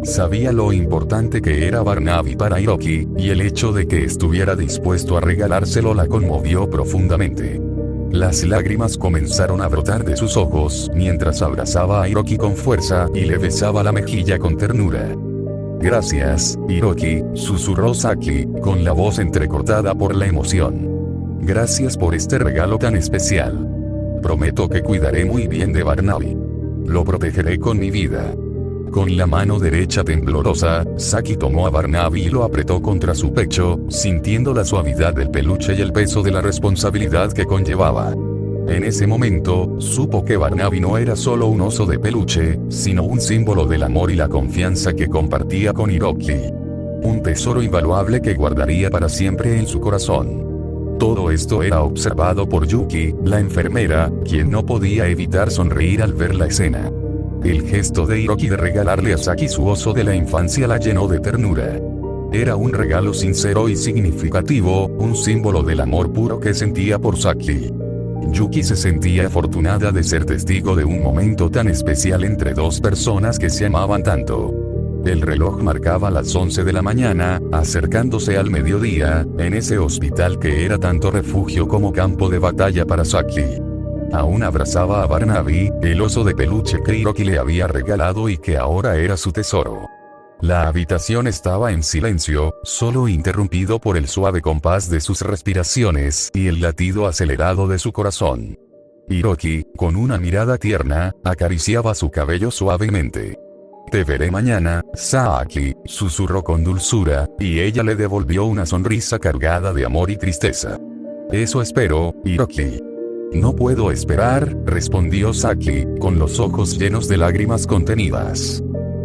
Sabía lo importante que era Barnaby para Hiroki, y el hecho de que estuviera dispuesto a regalárselo la conmovió profundamente. Las lágrimas comenzaron a brotar de sus ojos mientras abrazaba a Hiroki con fuerza y le besaba la mejilla con ternura. «Gracias, Hiroki», susurró Saki, con la voz entrecortada por la emoción. «Gracias por este regalo tan especial. Prometo que cuidaré muy bien de Barnaby. Lo protegeré con mi vida». Con la mano derecha temblorosa, Saki tomó a Barnaby y lo apretó contra su pecho, sintiendo la suavidad del peluche y el peso de la responsabilidad que conllevaba. En ese momento, supo que Barnaby no era solo un oso de peluche, sino un símbolo del amor y la confianza que compartía con Hiroki. Un tesoro invaluable que guardaría para siempre en su corazón. Todo esto era observado por Yuki, la enfermera, quien no podía evitar sonreír al ver la escena. El gesto de Hiroki de regalarle a Saki su oso de la infancia la llenó de ternura. Era un regalo sincero y significativo, un símbolo del amor puro que sentía por Saki. Yuki se sentía afortunada de ser testigo de un momento tan especial entre dos personas que se amaban tanto. El reloj marcaba las 11 de la mañana, acercándose al mediodía, en ese hospital que era tanto refugio como campo de batalla para Saki. Aún abrazaba a Barnaby, el oso de peluche que Hiroki le había regalado y que ahora era su tesoro. La habitación estaba en silencio, solo interrumpido por el suave compás de sus respiraciones y el latido acelerado de su corazón. Hiroki, con una mirada tierna, acariciaba su cabello suavemente. Te veré mañana, Saki, susurró con dulzura, y ella le devolvió una sonrisa cargada de amor y tristeza. Eso espero, Hiroki. No puedo esperar, respondió Saki, con los ojos llenos de lágrimas contenidas.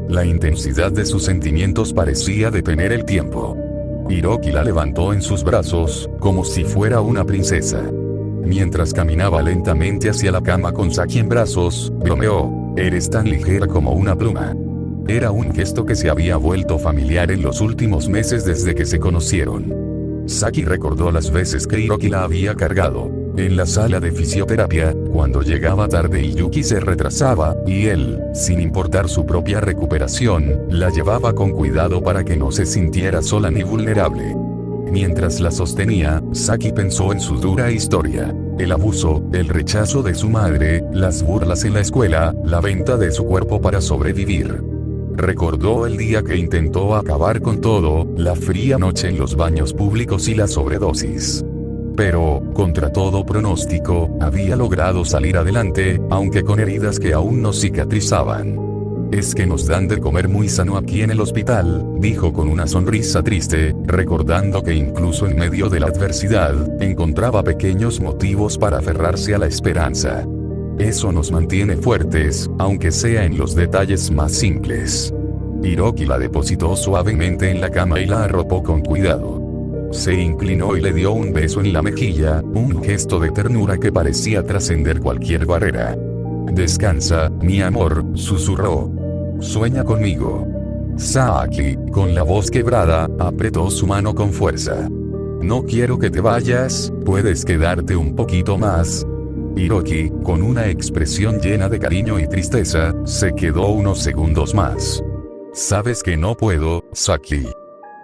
La intensidad de sus sentimientos parecía detener el tiempo. Hiroki la levantó en sus brazos, como si fuera una princesa. Mientras caminaba lentamente hacia la cama con Saki en brazos, bromeó, eres tan ligera como una pluma. Era un gesto que se había vuelto familiar en los últimos meses desde que se conocieron. Saki recordó las veces que Hiroki la había cargado. En la sala de fisioterapia, cuando llegaba tarde y Yuki se retrasaba, y él, sin importar su propia recuperación, la llevaba con cuidado para que no se sintiera sola ni vulnerable. Mientras la sostenía, Saki pensó en su dura historia. El abuso, el rechazo de su madre, las burlas en la escuela, la venta de su cuerpo para sobrevivir. Recordó el día que intentó acabar con todo, la fría noche en los baños públicos y la sobredosis. Pero, contra todo pronóstico, había logrado salir adelante, aunque con heridas que aún no cicatrizaban. Es que nos dan de comer muy sano aquí en el hospital, dijo con una sonrisa triste, recordando que incluso en medio de la adversidad, encontraba pequeños motivos para aferrarse a la esperanza. Eso nos mantiene fuertes, aunque sea en los detalles más simples. Hiroki la depositó suavemente en la cama y la arropó con cuidado. Se inclinó y le dio un beso en la mejilla, un gesto de ternura que parecía trascender cualquier barrera. Descansa, mi amor, susurró. Sueña conmigo. Saki, con la voz quebrada, apretó su mano con fuerza. No quiero que te vayas, puedes quedarte un poquito más. Hiroki, con una expresión llena de cariño y tristeza, se quedó unos segundos más. Sabes que no puedo, Saki.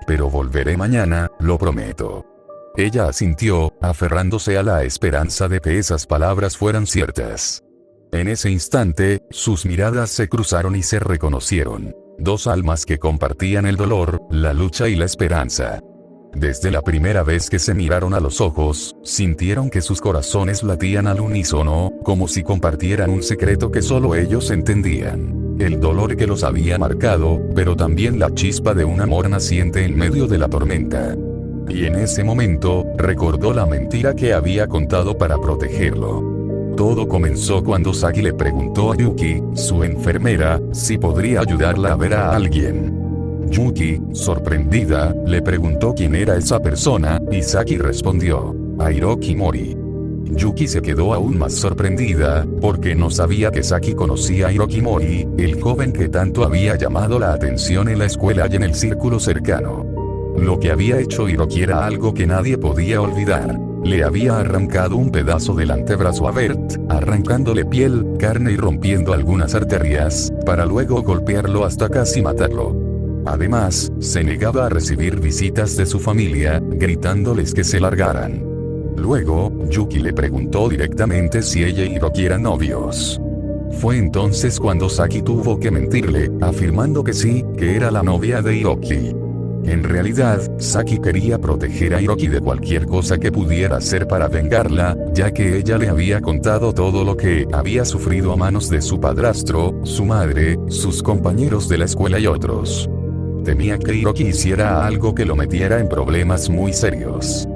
Pero volveré mañana, lo prometo. Ella asintió, aferrándose a la esperanza de que esas palabras fueran ciertas. En ese instante, sus miradas se cruzaron y se reconocieron. Dos almas que compartían el dolor, la lucha y la esperanza. Desde la primera vez que se miraron a los ojos, sintieron que sus corazones latían al unísono, como si compartieran un secreto que solo ellos entendían. El dolor que los había marcado, pero también la chispa de un amor naciente en medio de la tormenta. Y en ese momento, recordó la mentira que había contado para protegerlo. Todo comenzó cuando Saki le preguntó a Yuki, su enfermera, si podría ayudarla a ver a alguien. Yuki, sorprendida, le preguntó quién era esa persona, y Saki respondió, a Hiroki Mori. Yuki se quedó aún más sorprendida, porque no sabía que Saki conocía a Hiroki Mori, el joven que tanto había llamado la atención en la escuela y en el círculo cercano. Lo que había hecho Hiroki era algo que nadie podía olvidar. Le había arrancado un pedazo del antebrazo a Bert, arrancándole piel, carne y rompiendo algunas arterias, para luego golpearlo hasta casi matarlo. Además, se negaba a recibir visitas de su familia, gritándoles que se largaran. Luego, Yuki le preguntó directamente si ella y Hiroki eran novios. Fue entonces cuando Saki tuvo que mentirle, afirmando que sí, que era la novia de Hiroki. En realidad, Saki quería proteger a Hiroki de cualquier cosa que pudiera hacer para vengarla, ya que ella le había contado todo lo que había sufrido a manos de su padrastro, su madre, sus compañeros de la escuela y otros. Temía que Hiroki hiciera algo que lo metiera en problemas muy serios.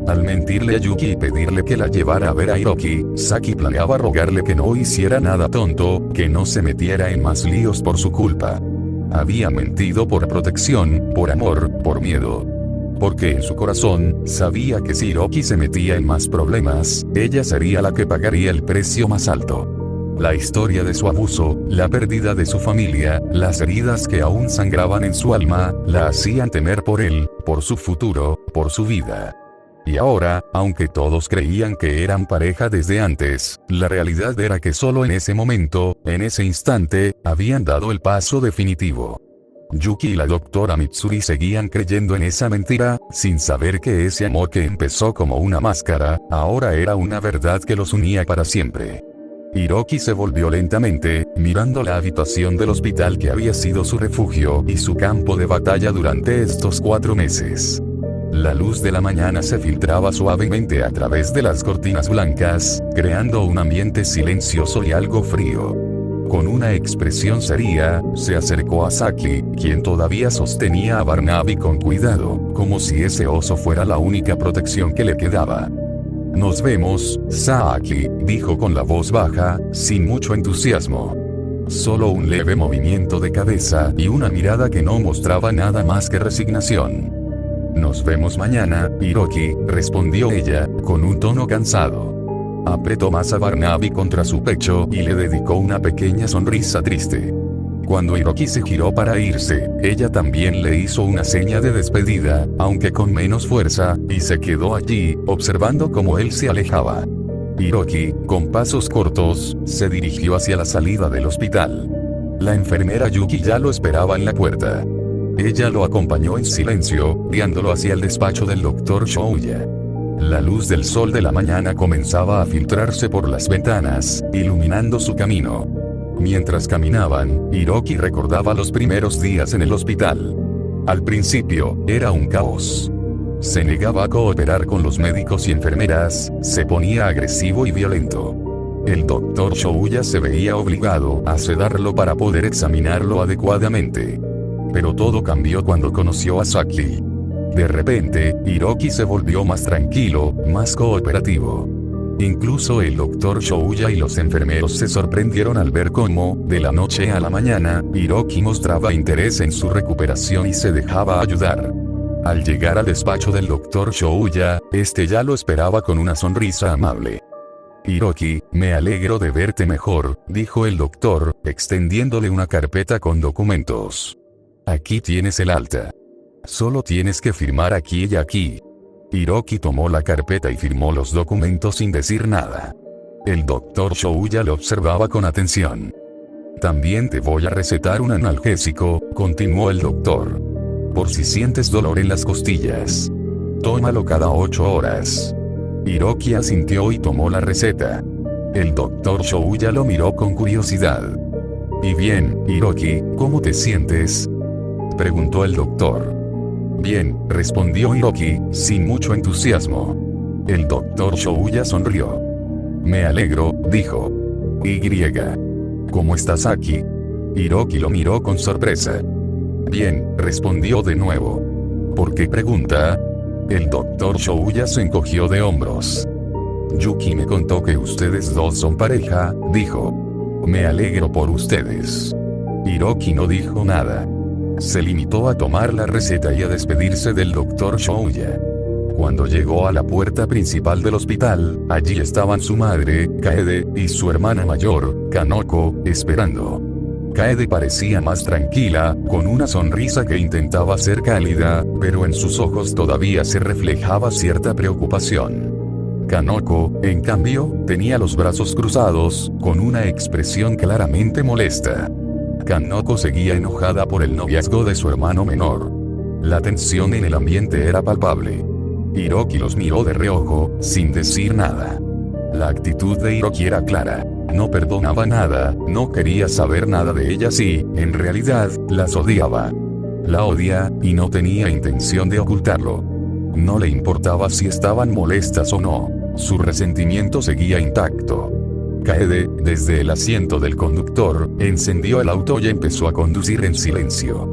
Al mentirle a Yuki y pedirle que la llevara a ver a Hiroki, Saki planeaba rogarle que no hiciera nada tonto, que no se metiera en más líos por su culpa. Había mentido por protección, por amor, por miedo. Porque en su corazón, sabía que si Hiroki se metía en más problemas, ella sería la que pagaría el precio más alto. La historia de su abuso, la pérdida de su familia, las heridas que aún sangraban en su alma, la hacían temer por él, por su futuro, por su vida. Y ahora, aunque todos creían que eran pareja desde antes, la realidad era que solo en ese momento, en ese instante, habían dado el paso definitivo. Yuki y la doctora Mitsuri seguían creyendo en esa mentira, sin saber que ese amor que empezó como una máscara, ahora era una verdad que los unía para siempre. Hiroki se volvió lentamente, mirando la habitación del hospital que había sido su refugio y su campo de batalla durante estos 4 meses. La luz de la mañana se filtraba suavemente a través de las cortinas blancas, creando un ambiente silencioso y algo frío. Con una expresión seria, se acercó a Saki, quien todavía sostenía a Barnaby con cuidado, como si ese oso fuera la única protección que le quedaba. «Nos vemos, Saki», dijo con la voz baja, sin mucho entusiasmo. Solo un leve movimiento de cabeza y una mirada que no mostraba nada más que resignación. «Nos vemos mañana, Hiroki», respondió ella, con un tono cansado. Apretó más a Barnaby contra su pecho y le dedicó una pequeña sonrisa triste. Cuando Hiroki se giró para irse, ella también le hizo una seña de despedida, aunque con menos fuerza, y se quedó allí, observando cómo él se alejaba. Hiroki, con pasos cortos, se dirigió hacia la salida del hospital. La enfermera Yuki ya lo esperaba en la puerta. Ella lo acompañó en silencio, guiándolo hacia el despacho del Dr. Shouya. La luz del sol de la mañana comenzaba a filtrarse por las ventanas, iluminando su camino. Mientras caminaban, Hiroki recordaba los primeros días en el hospital. Al principio, era un caos. Se negaba a cooperar con los médicos y enfermeras, se ponía agresivo y violento. El Dr. Shouya se veía obligado a sedarlo para poder examinarlo adecuadamente. Pero todo cambió cuando conoció a Saki. De repente, Hiroki se volvió más tranquilo, más cooperativo. Incluso el Dr. Shouya y los enfermeros se sorprendieron al ver cómo, de la noche a la mañana, Hiroki mostraba interés en su recuperación y se dejaba ayudar. Al llegar al despacho del Dr. Shouya, este ya lo esperaba con una sonrisa amable. «Hiroki, me alegro de verte mejor», dijo el doctor, extendiéndole una carpeta con documentos. «Aquí tienes el alta. Solo tienes que firmar aquí y aquí». Hiroki tomó la carpeta y firmó los documentos sin decir nada. El Dr. Shouya lo observaba con atención. «También te voy a recetar un analgésico», continuó el doctor. «Por si sientes dolor en las costillas. Tómalo cada 8 horas». Hiroki asintió y tomó la receta. El Dr. Shouya lo miró con curiosidad. «Y bien, Hiroki, ¿cómo te sientes?», preguntó el doctor. «Bien», respondió Hiroki, sin mucho entusiasmo. El Dr. Shouya sonrió. «Me alegro», dijo. «Y. ¿Cómo estás aquí?». Hiroki lo miró con sorpresa. «Bien», respondió de nuevo. «¿Por qué pregunta?». El Dr. Shouya se encogió de hombros. «Yuki me contó que ustedes dos son pareja», dijo. «Me alegro por ustedes». Hiroki no dijo nada. Se limitó a tomar la receta y a despedirse del Dr. Shouya. Cuando llegó a la puerta principal del hospital, allí estaban su madre, Kaede, y su hermana mayor, Kanoko, esperando. Kaede parecía más tranquila, con una sonrisa que intentaba ser cálida, pero en sus ojos todavía se reflejaba cierta preocupación. Kanoko, en cambio, tenía los brazos cruzados, con una expresión claramente molesta. Kanoko seguía enojada por el noviazgo de su hermano menor. La tensión en el ambiente era palpable. Hiroki los miró de reojo, sin decir nada. La actitud de Hiroki era clara. No perdonaba nada, no quería saber nada de ellas y, en realidad, las odiaba. La odia, y no tenía intención de ocultarlo. No le importaba si estaban molestas o no. Su resentimiento seguía intacto. Kaede, desde el asiento del conductor, encendió el auto y empezó a conducir en silencio.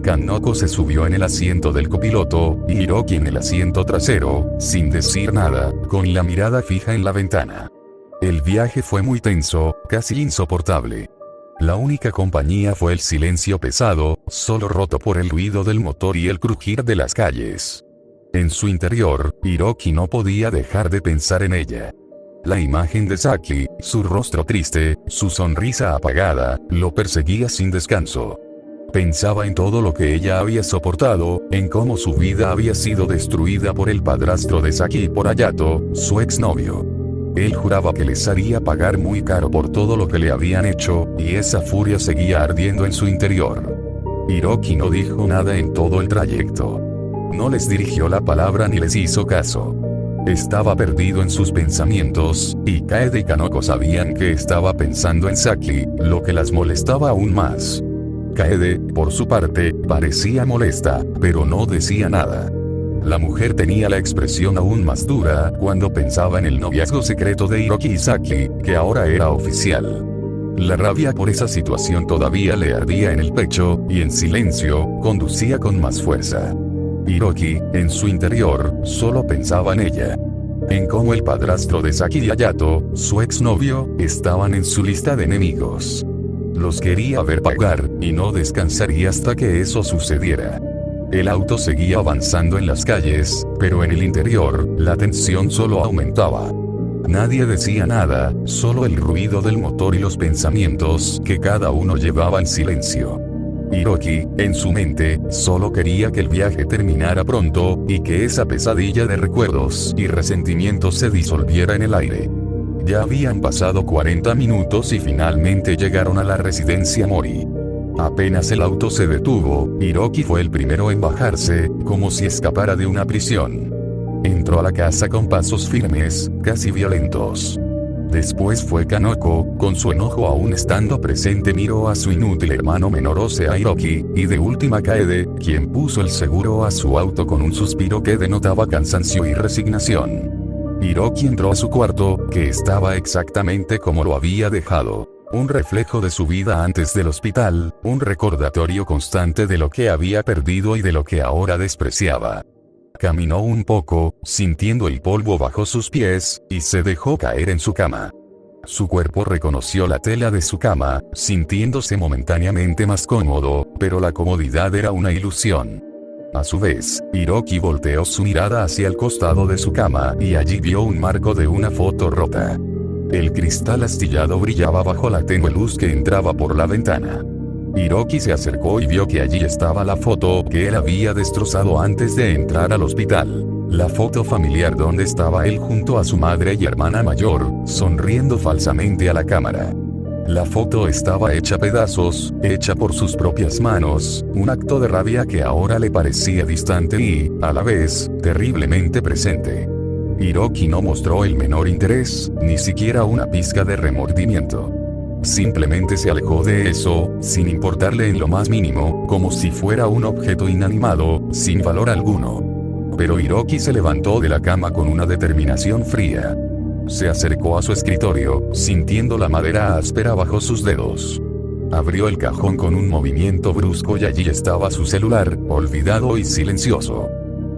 Kanoko se subió en el asiento del copiloto, y Hiroki en el asiento trasero, sin decir nada, con la mirada fija en la ventana. El viaje fue muy tenso, casi insoportable. La única compañía fue el silencio pesado, solo roto por el ruido del motor y el crujir de las calles. En su interior, Hiroki no podía dejar de pensar en ella. La imagen de Saki, su rostro triste, su sonrisa apagada, lo perseguía sin descanso. Pensaba en todo lo que ella había soportado, en cómo su vida había sido destruida por el padrastro de Saki y por Hayato, su exnovio. Él juraba que les haría pagar muy caro por todo lo que le habían hecho, y esa furia seguía ardiendo en su interior. Hiroki no dijo nada en todo el trayecto. No les dirigió la palabra ni les hizo caso. Estaba perdido en sus pensamientos, y Kaede y Kanoko sabían que estaba pensando en Saki, lo que las molestaba aún más. Kaede, por su parte, parecía molesta, pero no decía nada. La mujer tenía la expresión aún más dura cuando pensaba en el noviazgo secreto de Hiroki y Saki, que ahora era oficial. La rabia por esa situación todavía le ardía en el pecho, y en silencio, conducía con más fuerza. Hiroki, en su interior, solo pensaba en ella. En cómo el padrastro de Saki y Hayato, su exnovio, estaban en su lista de enemigos. Los quería ver pagar, y no descansaría hasta que eso sucediera. El auto seguía avanzando en las calles, pero en el interior, la tensión solo aumentaba. Nadie decía nada, solo el ruido del motor y los pensamientos que cada uno llevaba en silencio. Hiroki, en su mente, solo quería que el viaje terminara pronto, y que esa pesadilla de recuerdos y resentimientos se disolviera en el aire. Ya habían pasado 40 minutos y finalmente llegaron a la residencia Mori. Apenas el auto se detuvo, Hiroki fue el primero en bajarse, como si escapara de una prisión. Entró a la casa con pasos firmes, casi violentos. Después fue Kanoko, con su enojo aún estando presente miró a su inútil hermano menor o sea Hiroki, y de última Kaede, quien puso el seguro a su auto con un suspiro que denotaba cansancio y resignación. Hiroki entró a su cuarto, que estaba exactamente como lo había dejado. Un reflejo de su vida antes del hospital, un recordatorio constante de lo que había perdido y de lo que ahora despreciaba. Caminó un poco, sintiendo el polvo bajo sus pies, y se dejó caer en su cama. Su cuerpo reconoció la tela de su cama, sintiéndose momentáneamente más cómodo, pero la comodidad era una ilusión. A su vez, Hiroki volteó su mirada hacia el costado de su cama y allí vio un marco de una foto rota. El cristal astillado brillaba bajo la tenue luz que entraba por la ventana. Hiroki se acercó y vio que allí estaba la foto que él había destrozado antes de entrar al hospital. La foto familiar donde estaba él junto a su madre y hermana mayor, sonriendo falsamente a la cámara. La foto estaba hecha pedazos, hecha por sus propias manos, un acto de rabia que ahora le parecía distante y, a la vez, terriblemente presente. Hiroki no mostró el menor interés, ni siquiera una pizca de remordimiento. Simplemente se alejó de eso, sin importarle en lo más mínimo, como si fuera un objeto inanimado, sin valor alguno. Pero Hiroki se levantó de la cama con una determinación fría. Se acercó a su escritorio, sintiendo la madera áspera bajo sus dedos. Abrió el cajón con un movimiento brusco y allí estaba su celular, olvidado y silencioso.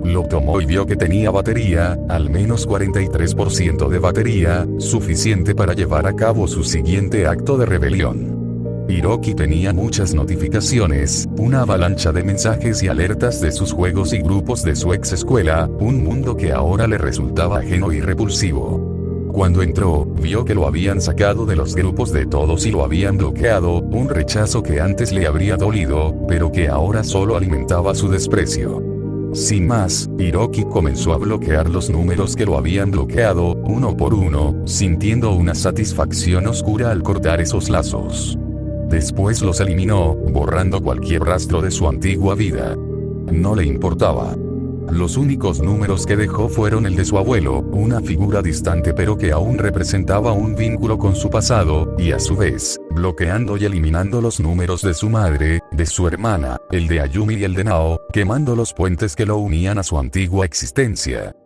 Lo tomó y vio que tenía batería, al menos 43% de batería, suficiente para llevar a cabo su siguiente acto de rebelión. Hiroki tenía muchas notificaciones, una avalancha de mensajes y alertas de sus juegos y grupos de su ex escuela, un mundo que ahora le resultaba ajeno y repulsivo. Cuando entró, vio que lo habían sacado de los grupos de todos y lo habían bloqueado, un rechazo que antes le habría dolido, pero que ahora solo alimentaba su desprecio. Sin más, Hiroki comenzó a bloquear los números que lo habían bloqueado, uno por uno, sintiendo una satisfacción oscura al cortar esos lazos. Después los eliminó, borrando cualquier rastro de su antigua vida. No le importaba. Los únicos números que dejó fueron el de su abuelo, una figura distante pero que aún representaba un vínculo con su pasado, y a su vez, bloqueando y eliminando los números de su madre, de su hermana, el de Ayumi y el de Nao, quemando los puentes que lo unían a su antigua existencia.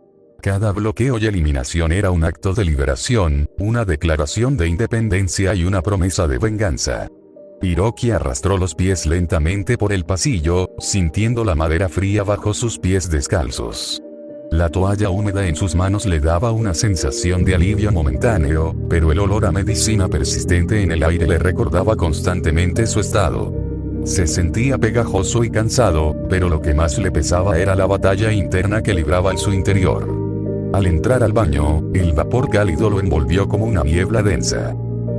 Cada bloqueo y eliminación era un acto de liberación, una declaración de independencia y una promesa de venganza. Hiroki arrastró los pies lentamente por el pasillo, sintiendo la madera fría bajo sus pies descalzos. La toalla húmeda en sus manos le daba una sensación de alivio momentáneo, pero el olor a medicina persistente en el aire le recordaba constantemente su estado. Se sentía pegajoso y cansado, pero lo que más le pesaba era la batalla interna que libraba en su interior. Al entrar al baño, el vapor cálido lo envolvió como una niebla densa.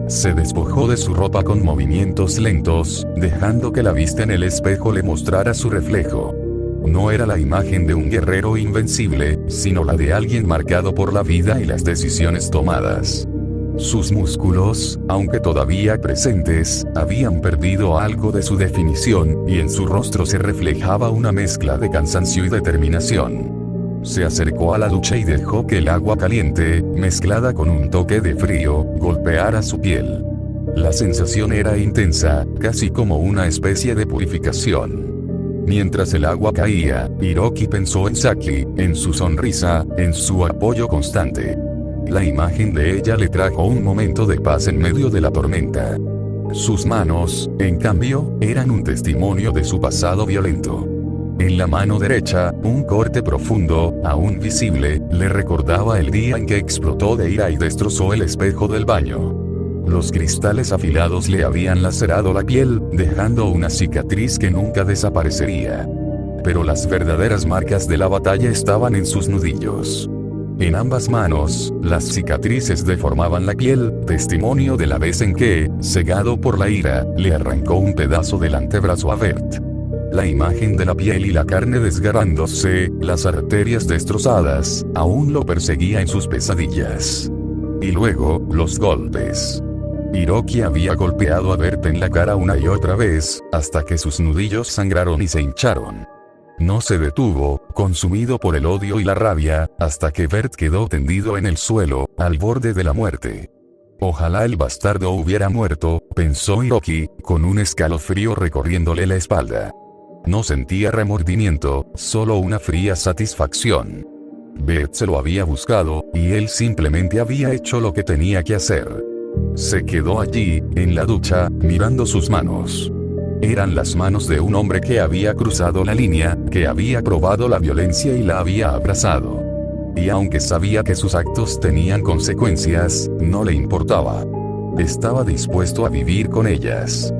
Se despojó de su ropa con movimientos lentos, dejando que la vista en el espejo le mostrara su reflejo. No era la imagen de un guerrero invencible, sino la de alguien marcado por la vida y las decisiones tomadas. Sus músculos, aunque todavía presentes, habían perdido algo de su definición, y en su rostro se reflejaba una mezcla de cansancio y determinación. Se acercó a la ducha y dejó que el agua caliente, mezclada con un toque de frío, golpeara su piel. La sensación era intensa, casi como una especie de purificación. Mientras el agua caía, Hiroki pensó en Saki, en su sonrisa, en su apoyo constante. La imagen de ella le trajo un momento de paz en medio de la tormenta. Sus manos, en cambio, eran un testimonio de su pasado violento. En la mano derecha, un corte profundo, aún visible, le recordaba el día en que explotó de ira y destrozó el espejo del baño. Los cristales afilados le habían lacerado la piel, dejando una cicatriz que nunca desaparecería. Pero las verdaderas marcas de la batalla estaban en sus nudillos. En ambas manos, las cicatrices deformaban la piel, testimonio de la vez en que, cegado por la ira, le arrancó un pedazo del antebrazo a Bert. La imagen de la piel y la carne desgarrándose, las arterias destrozadas, aún lo perseguía en sus pesadillas. Y luego, los golpes. Hiroki había golpeado a Bert en la cara una y otra vez, hasta que sus nudillos sangraron y se hincharon. No se detuvo, consumido por el odio y la rabia, hasta que Bert quedó tendido en el suelo, al borde de la muerte. Ojalá el bastardo hubiera muerto, pensó Hiroki, con un escalofrío recorriéndole la espalda. No sentía remordimiento, solo una fría satisfacción. Bert se lo había buscado, y él simplemente había hecho lo que tenía que hacer. Se quedó allí, en la ducha, mirando sus manos. Eran las manos de un hombre que había cruzado la línea, que había probado la violencia y la había abrazado. Y aunque sabía que sus actos tenían consecuencias, no le importaba. Estaba dispuesto a vivir con ellas.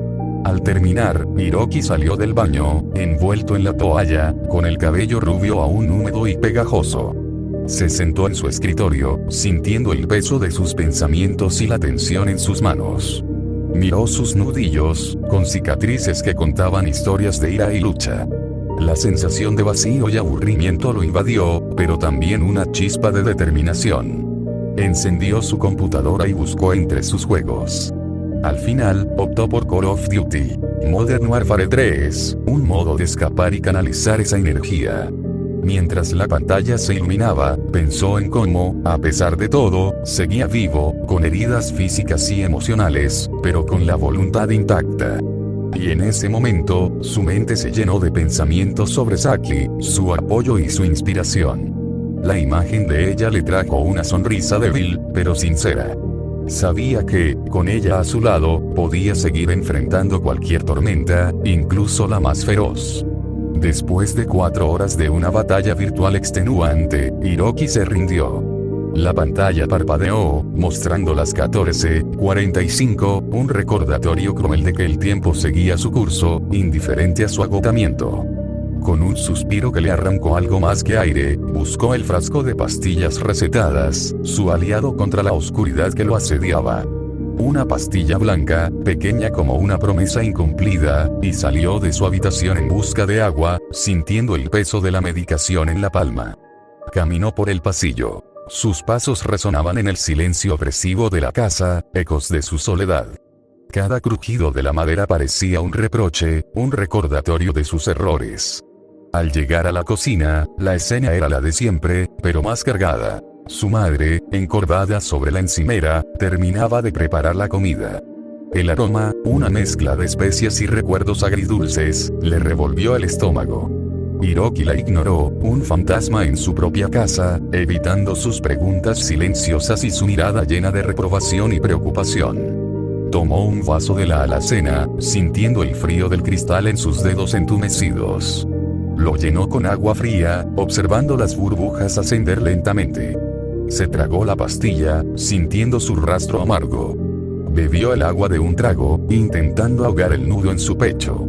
Al terminar, Hiroki salió del baño, envuelto en la toalla, con el cabello rubio aún húmedo y pegajoso. Se sentó en su escritorio, sintiendo el peso de sus pensamientos y la tensión en sus manos. Miró sus nudillos, con cicatrices que contaban historias de ira y lucha. La sensación de vacío y aburrimiento lo invadió, pero también una chispa de determinación. Encendió su computadora y buscó entre sus juegos. Al final, optó por Call of Duty Modern Warfare 3, un modo de escapar y canalizar esa energía. Mientras la pantalla se iluminaba, pensó en cómo, a pesar de todo, seguía vivo, con heridas físicas y emocionales, pero con la voluntad intacta. Y en ese momento, su mente se llenó de pensamientos sobre Saki, su apoyo y su inspiración. La imagen de ella le trajo una sonrisa débil, pero sincera. Sabía que, con ella a su lado, podía seguir enfrentando cualquier tormenta, incluso la más feroz. Después de 4 horas de una batalla virtual extenuante, Hiroki se rindió. La pantalla parpadeó, mostrando las 14:45, un recordatorio cruel de que el tiempo seguía su curso, indiferente a su agotamiento. Con un suspiro que le arrancó algo más que aire, buscó el frasco de pastillas recetadas, su aliado contra la oscuridad que lo asediaba. Una pastilla blanca, pequeña como una promesa incumplida, y salió de su habitación en busca de agua, sintiendo el peso de la medicación en la palma. Caminó por el pasillo. Sus pasos resonaban en el silencio opresivo de la casa, ecos de su soledad. Cada crujido de la madera parecía un reproche, un recordatorio de sus errores. Al llegar a la cocina, la escena era la de siempre, pero más cargada. Su madre, encorvada sobre la encimera, terminaba de preparar la comida. El aroma, una mezcla de especias y recuerdos agridulces, le revolvió el estómago. Hiroki la ignoró, un fantasma en su propia casa, evitando sus preguntas silenciosas y su mirada llena de reprobación y preocupación. Tomó un vaso de la alacena, sintiendo el frío del cristal en sus dedos entumecidos. Lo llenó con agua fría, observando las burbujas ascender lentamente. Se tragó la pastilla, sintiendo su rastro amargo. Bebió el agua de un trago, intentando ahogar el nudo en su pecho.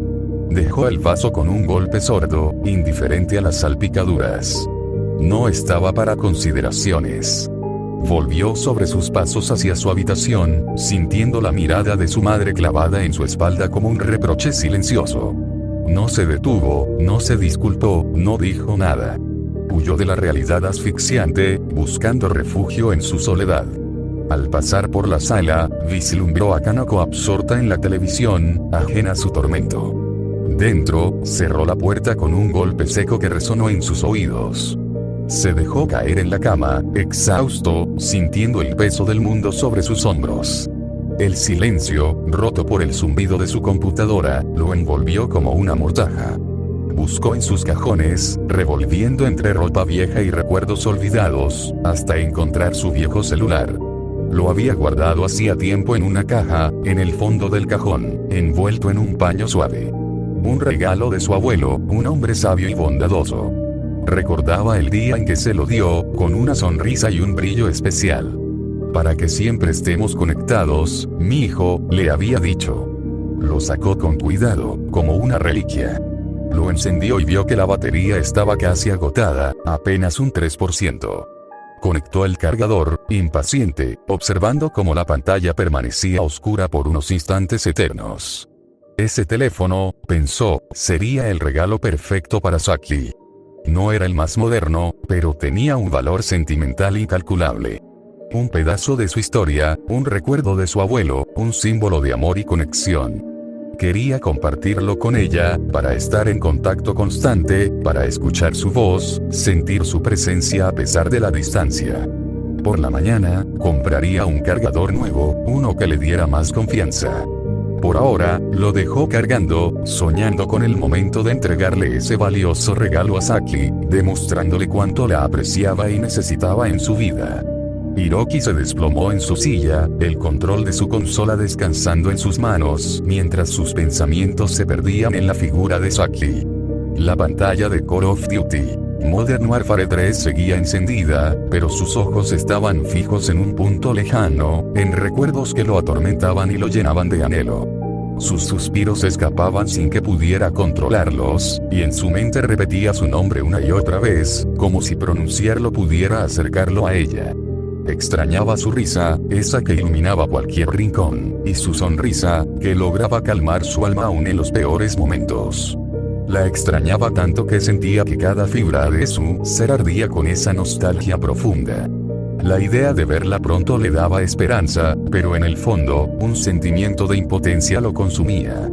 Dejó el vaso con un golpe sordo, indiferente a las salpicaduras. No estaba para consideraciones. Volvió sobre sus pasos hacia su habitación, sintiendo la mirada de su madre clavada en su espalda como un reproche silencioso. No se detuvo, no se disculpó, no dijo nada. Huyó de la realidad asfixiante, buscando refugio en su soledad. Al pasar por la sala, vislumbró a Kanako absorta en la televisión, ajena a su tormento. Dentro, cerró la puerta con un golpe seco que resonó en sus oídos. Se dejó caer en la cama, exhausto, sintiendo el peso del mundo sobre sus hombros. El silencio, roto por el zumbido de su computadora, lo envolvió como una mortaja. Buscó en sus cajones, revolviendo entre ropa vieja y recuerdos olvidados, hasta encontrar su viejo celular. Lo había guardado hacía tiempo en una caja, en el fondo del cajón, envuelto en un paño suave. Un regalo de su abuelo, un hombre sabio y bondadoso. Recordaba el día en que se lo dio, con una sonrisa y un brillo especial. Para que siempre estemos conectados, mi hijo, le había dicho. Lo sacó con cuidado, como una reliquia. Lo encendió y vio que la batería estaba casi agotada, apenas un 3%. Conectó el cargador, impaciente, observando cómo la pantalla permanecía oscura por unos instantes eternos. Ese teléfono, pensó, sería el regalo perfecto para Saki. No era el más moderno, pero tenía un valor sentimental incalculable. Un pedazo de su historia, un recuerdo de su abuelo, un símbolo de amor y conexión. Quería compartirlo con ella, para estar en contacto constante, para escuchar su voz, sentir su presencia a pesar de la distancia. Por la mañana, compraría un cargador nuevo, uno que le diera más confianza. Por ahora, lo dejó cargando, soñando con el momento de entregarle ese valioso regalo a Saki, demostrándole cuánto la apreciaba y necesitaba en su vida. Hiroki se desplomó en su silla, el control de su consola descansando en sus manos, mientras sus pensamientos se perdían en la figura de Saki. La pantalla de Call of Duty Modern Warfare 3 seguía encendida, pero sus ojos estaban fijos en un punto lejano, en recuerdos que lo atormentaban y lo llenaban de anhelo. Sus suspiros escapaban sin que pudiera controlarlos, y en su mente repetía su nombre una y otra vez, como si pronunciarlo pudiera acercarlo a ella. Extrañaba su risa, esa que iluminaba cualquier rincón, y su sonrisa, que lograba calmar su alma aún en los peores momentos. La extrañaba tanto que sentía que cada fibra de su ser ardía con esa nostalgia profunda. La idea de verla pronto le daba esperanza, pero en el fondo, un sentimiento de impotencia lo consumía.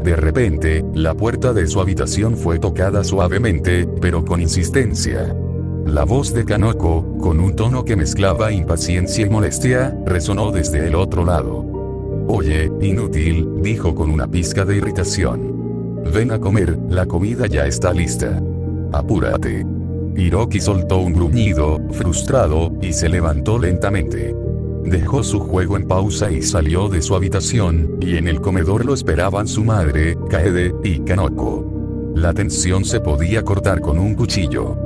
De repente, la puerta de su habitación fue tocada suavemente, pero con insistencia. La voz de Kanoko, con un tono que mezclaba impaciencia y molestia, resonó desde el otro lado. «Oye, inútil», dijo con una pizca de irritación. «Ven a comer, la comida ya está lista. Apúrate». Hiroki soltó un gruñido, frustrado, y se levantó lentamente. Dejó su juego en pausa y salió de su habitación, y en el comedor lo esperaban su madre, Kaede, y Kanoko. La tensión se podía cortar con un cuchillo.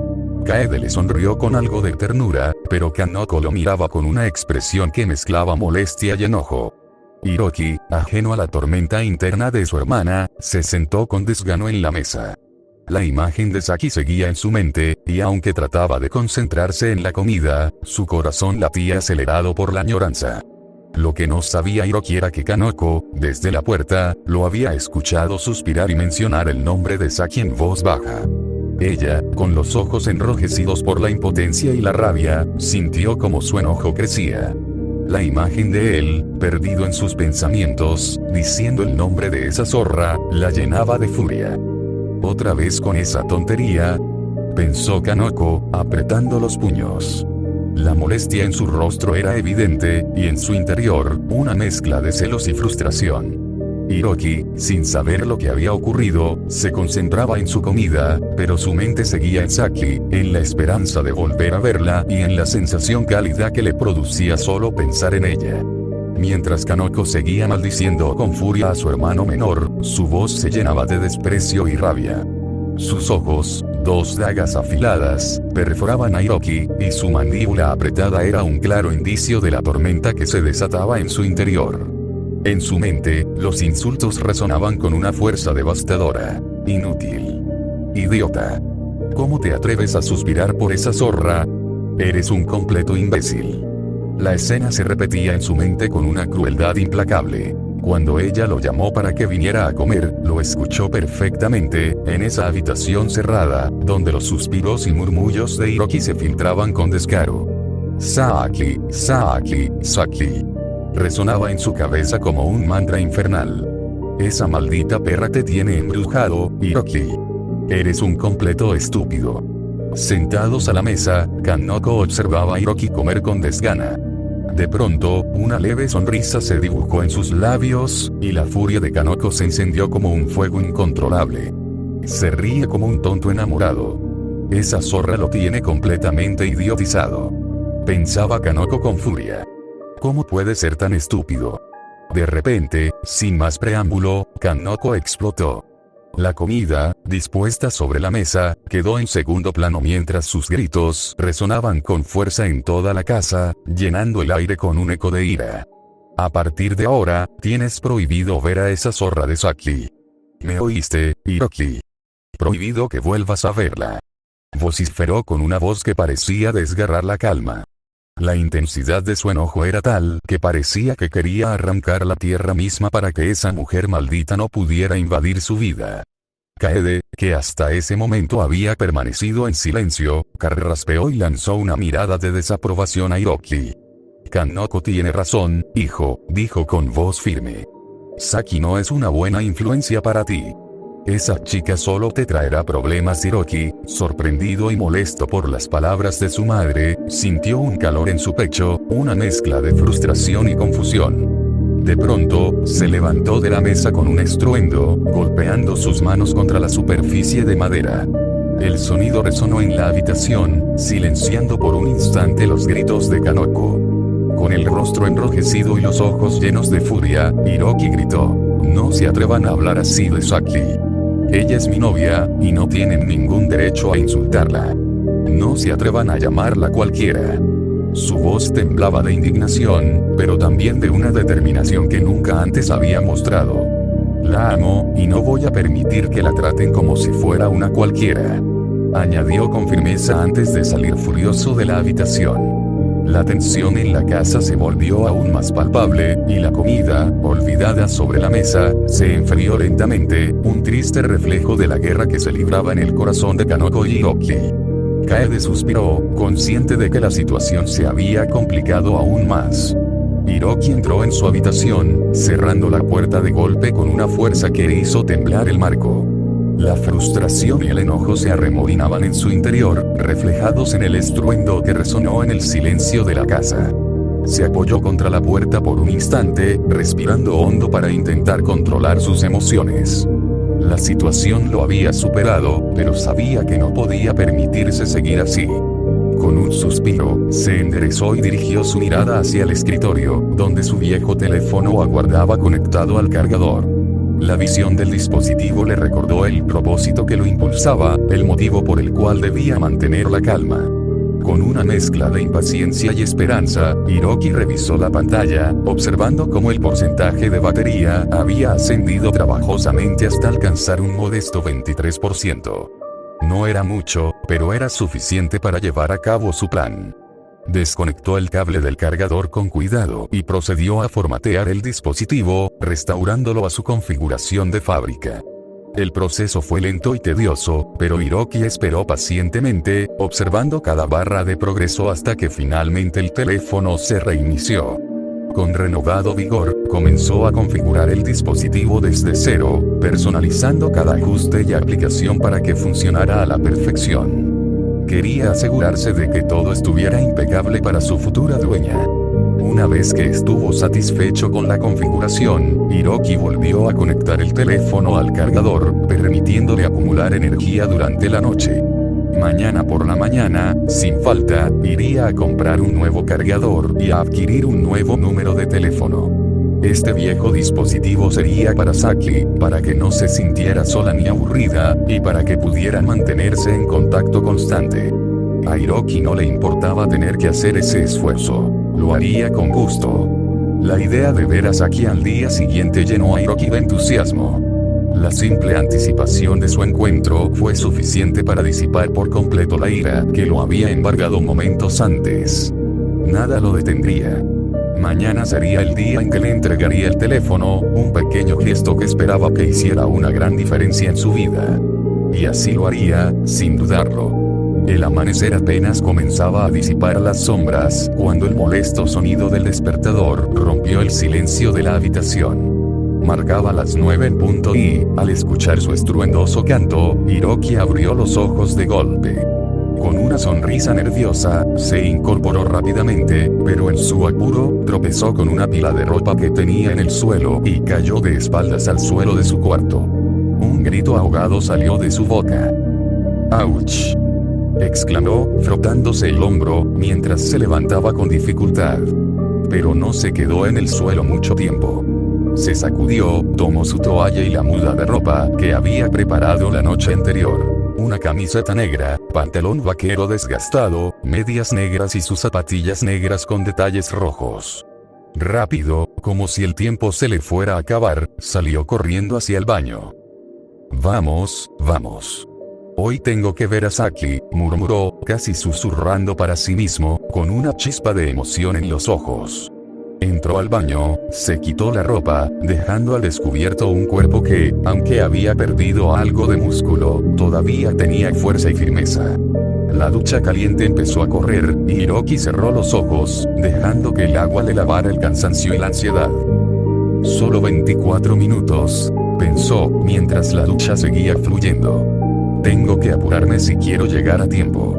Kaede le sonrió con algo de ternura, pero Kanoko lo miraba con una expresión que mezclaba molestia y enojo. Hiroki, ajeno a la tormenta interna de su hermana, se sentó con desgano en la mesa. La imagen de Saki seguía en su mente, y aunque trataba de concentrarse en la comida, su corazón latía acelerado por la añoranza. Lo que no sabía Hiroki era que Kanoko, desde la puerta, lo había escuchado suspirar y mencionar el nombre de Saki en voz baja. Ella, con los ojos enrojecidos por la impotencia y la rabia, sintió como su enojo crecía. La imagen de él, perdido en sus pensamientos, diciendo el nombre de esa zorra, la llenaba de furia. «Otra vez con esa tontería», pensó Kanoko, apretando los puños. La molestia en su rostro era evidente, y en su interior, una mezcla de celos y frustración. Hiroki, sin saber lo que había ocurrido, se concentraba en su comida, pero su mente seguía en Saki, en la esperanza de volver a verla y en la sensación cálida que le producía solo pensar en ella. Mientras Kanoko seguía maldiciendo con furia a su hermano menor, su voz se llenaba de desprecio y rabia. Sus ojos, dos dagas afiladas, perforaban a Hiroki, y su mandíbula apretada era un claro indicio de la tormenta que se desataba en su interior. En su mente, los insultos resonaban con una fuerza devastadora. «Inútil. Idiota. ¿Cómo te atreves a suspirar por esa zorra? Eres un completo imbécil». La escena se repetía en su mente con una crueldad implacable. Cuando ella lo llamó para que viniera a comer, lo escuchó perfectamente, en esa habitación cerrada, donde los suspiros y murmullos de Hiroki se filtraban con descaro. «Saki, Saki, Saki». Resonaba en su cabeza como un mantra infernal. «Esa maldita perra te tiene embrujado, Hiroki. Eres un completo estúpido». Sentados a la mesa, Kanoko observaba a Hiroki comer con desgana. De pronto, una leve sonrisa se dibujó en sus labios, y la furia de Kanoko se encendió como un fuego incontrolable. Se ríe como un tonto enamorado. Esa zorra lo tiene completamente idiotizado. Pensaba Kanoko con furia. ¿Cómo puede ser tan estúpido? De repente, sin más preámbulo, Kanoko explotó. La comida, dispuesta sobre la mesa, quedó en segundo plano mientras sus gritos resonaban con fuerza en toda la casa, llenando el aire con un eco de ira. A partir de ahora, tienes prohibido ver a esa zorra de Saki. ¿Me oíste, Hiroki? Prohibido que vuelvas a verla. Vociferó con una voz que parecía desgarrar la calma. La intensidad de su enojo era tal que parecía que quería arrancar la tierra misma para que esa mujer maldita no pudiera invadir su vida. Kaede, que hasta ese momento había permanecido en silencio, carraspeó y lanzó una mirada de desaprobación a Hiroki. Kanoko tiene razón, hijo, dijo con voz firme. Saki no es una buena influencia para ti. Esa chica solo te traerá problemas. Hiroki, sorprendido y molesto por las palabras de su madre, sintió un calor en su pecho, una mezcla de frustración y confusión. De pronto, se levantó de la mesa con un estruendo, golpeando sus manos contra la superficie de madera. El sonido resonó en la habitación, silenciando por un instante los gritos de Kanoko. Con el rostro enrojecido y los ojos llenos de furia, Hiroki gritó: «No se atrevan a hablar así de Saki. Ella es mi novia, y no tienen ningún derecho a insultarla. No se atrevan a llamarla cualquiera». Su voz temblaba de indignación, pero también de una determinación que nunca antes había mostrado. «La amo, y no voy a permitir que la traten como si fuera una cualquiera», añadió con firmeza antes de salir furioso de la habitación. La tensión en la casa se volvió aún más palpable, y la comida, olvidada sobre la mesa, se enfrió lentamente, un triste reflejo de la guerra que se libraba en el corazón de Kanoko y Hiroki. Kaede suspiró, consciente de que la situación se había complicado aún más. Hiroki entró en su habitación, cerrando la puerta de golpe con una fuerza que hizo temblar el marco. La frustración y el enojo se arremolinaban en su interior, reflejados en el estruendo que resonó en el silencio de la casa. Se apoyó contra la puerta por un instante, respirando hondo para intentar controlar sus emociones. La situación lo había superado, pero sabía que no podía permitirse seguir así. Con un suspiro, se enderezó y dirigió su mirada hacia el escritorio, donde su viejo teléfono aguardaba conectado al cargador. La visión del dispositivo le recordó el propósito que lo impulsaba, el motivo por el cual debía mantener la calma. Con una mezcla de impaciencia y esperanza, Hiroki revisó la pantalla, observando cómo el porcentaje de batería había ascendido trabajosamente hasta alcanzar un modesto 23%. No era mucho, pero era suficiente para llevar a cabo su plan. Desconectó el cable del cargador con cuidado y procedió a formatear el dispositivo, restaurándolo a su configuración de fábrica. El proceso fue lento y tedioso, pero Hiroki esperó pacientemente, observando cada barra de progreso hasta que finalmente el teléfono se reinició. Con renovado vigor, comenzó a configurar el dispositivo desde cero, personalizando cada ajuste y aplicación para que funcionara a la perfección. Quería asegurarse de que todo estuviera impecable para su futura dueña. Una vez que estuvo satisfecho con la configuración, Hiroki volvió a conectar el teléfono al cargador, permitiéndole acumular energía durante la noche. Mañana por la mañana, sin falta, iría a comprar un nuevo cargador y a adquirir un nuevo número de teléfono. Este viejo dispositivo sería para Saki, para que no se sintiera sola ni aburrida, y para que pudieran mantenerse en contacto constante. A Hiroki no le importaba tener que hacer ese esfuerzo. Lo haría con gusto. La idea de ver a Saki al día siguiente llenó a Hiroki de entusiasmo. La simple anticipación de su encuentro fue suficiente para disipar por completo la ira que lo había embargado momentos antes. Nada lo detendría. Mañana sería el día en que le entregaría el teléfono, un pequeño gesto que esperaba que hiciera una gran diferencia en su vida. Y así lo haría, sin dudarlo. El amanecer apenas comenzaba a disipar las sombras, cuando el molesto sonido del despertador rompió el silencio de la habitación. Marcaba las 9 en punto y, al escuchar su estruendoso canto, Hiroki abrió los ojos de golpe. Con una sonrisa nerviosa, se incorporó rápidamente, pero en su apuro, tropezó con una pila de ropa que tenía en el suelo y cayó de espaldas al suelo de su cuarto. Un un grito ahogado salió de su boca. ¡Auch!, exclamó, frotándose el hombro, mientras se levantaba con dificultad. Pero no se quedó en el suelo mucho tiempo. Se sacudió, tomó su toalla y la muda de ropa que había preparado la noche anterior. Una camiseta negra, pantalón vaquero desgastado, medias negras y sus zapatillas negras con detalles rojos. Rápido, como si el tiempo se le fuera a acabar, salió corriendo hacia el baño. «Vamos, vamos. Hoy tengo que ver a Saki», murmuró, casi susurrando para sí mismo, con una chispa de emoción en los ojos. Entró al baño, se quitó la ropa, dejando al descubierto un cuerpo que, aunque había perdido algo de músculo, todavía tenía fuerza y firmeza. La ducha caliente empezó a correr, y Hiroki cerró los ojos, dejando que el agua le lavara el cansancio y la ansiedad. «Solo 24 minutos», pensó, mientras la ducha seguía fluyendo. «Tengo que apurarme si quiero llegar a tiempo».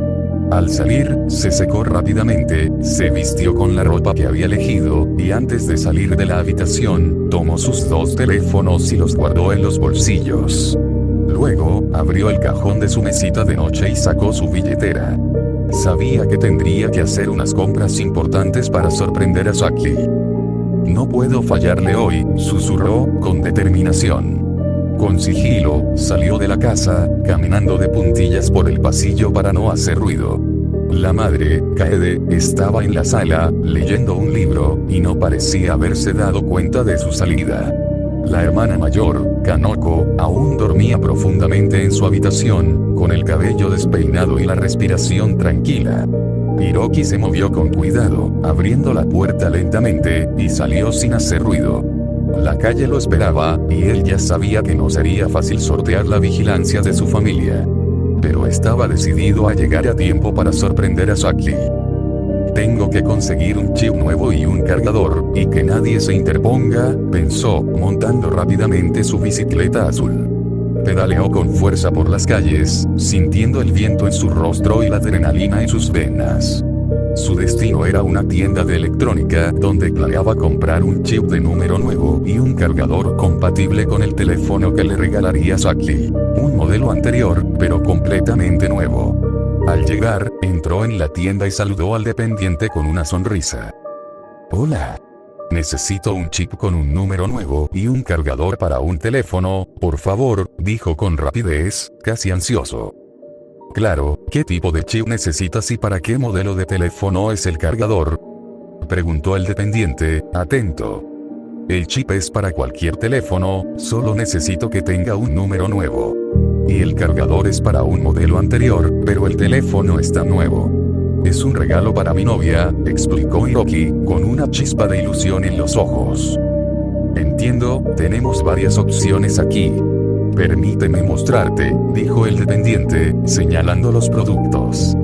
Al salir, se secó rápidamente, se vistió con la ropa que había elegido, y antes de salir de la habitación, tomó sus 2 teléfonos y los guardó en los bolsillos. Luego, abrió el cajón de su mesita de noche y sacó su billetera. Sabía que tendría que hacer unas compras importantes para sorprender a Saki. «No puedo fallarle hoy», susurró, con determinación. Con sigilo, salió de la casa, caminando de puntillas por el pasillo para no hacer ruido. La madre, Kaede, estaba en la sala, leyendo un libro, y no parecía haberse dado cuenta de su salida. La hermana mayor, Kanoko, aún dormía profundamente en su habitación, con el cabello despeinado y la respiración tranquila. Hiroki se movió con cuidado, abriendo la puerta lentamente, y salió sin hacer ruido. La calle lo esperaba, y él ya sabía que no sería fácil sortear la vigilancia de su familia. Pero estaba decidido a llegar a tiempo para sorprender a Saki. «Tengo que conseguir un chip nuevo y un cargador, y que nadie se interponga», pensó, montando rápidamente su bicicleta azul. Pedaleó con fuerza por las calles, sintiendo el viento en su rostro y la adrenalina en sus venas. Su destino era una tienda de electrónica donde planeaba comprar un chip de número nuevo y un cargador compatible con el teléfono que le regalaría Saki. Un modelo anterior, pero completamente nuevo. Al llegar, entró en la tienda y saludó al dependiente con una sonrisa. «Hola. Necesito un chip con un número nuevo y un cargador para un teléfono, por favor», dijo con rapidez, casi ansioso. «Claro, ¿qué tipo de chip necesitas y para qué modelo de teléfono es el cargador?», preguntó el dependiente, atento. «El chip es para cualquier teléfono, solo necesito que tenga un número nuevo. Y el cargador es para un modelo anterior, pero el teléfono está nuevo. Es un regalo para mi novia», explicó Hiroki, con una chispa de ilusión en los ojos. «Entiendo, tenemos varias opciones aquí. Permíteme mostrarte», dijo el dependiente, señalando los productos.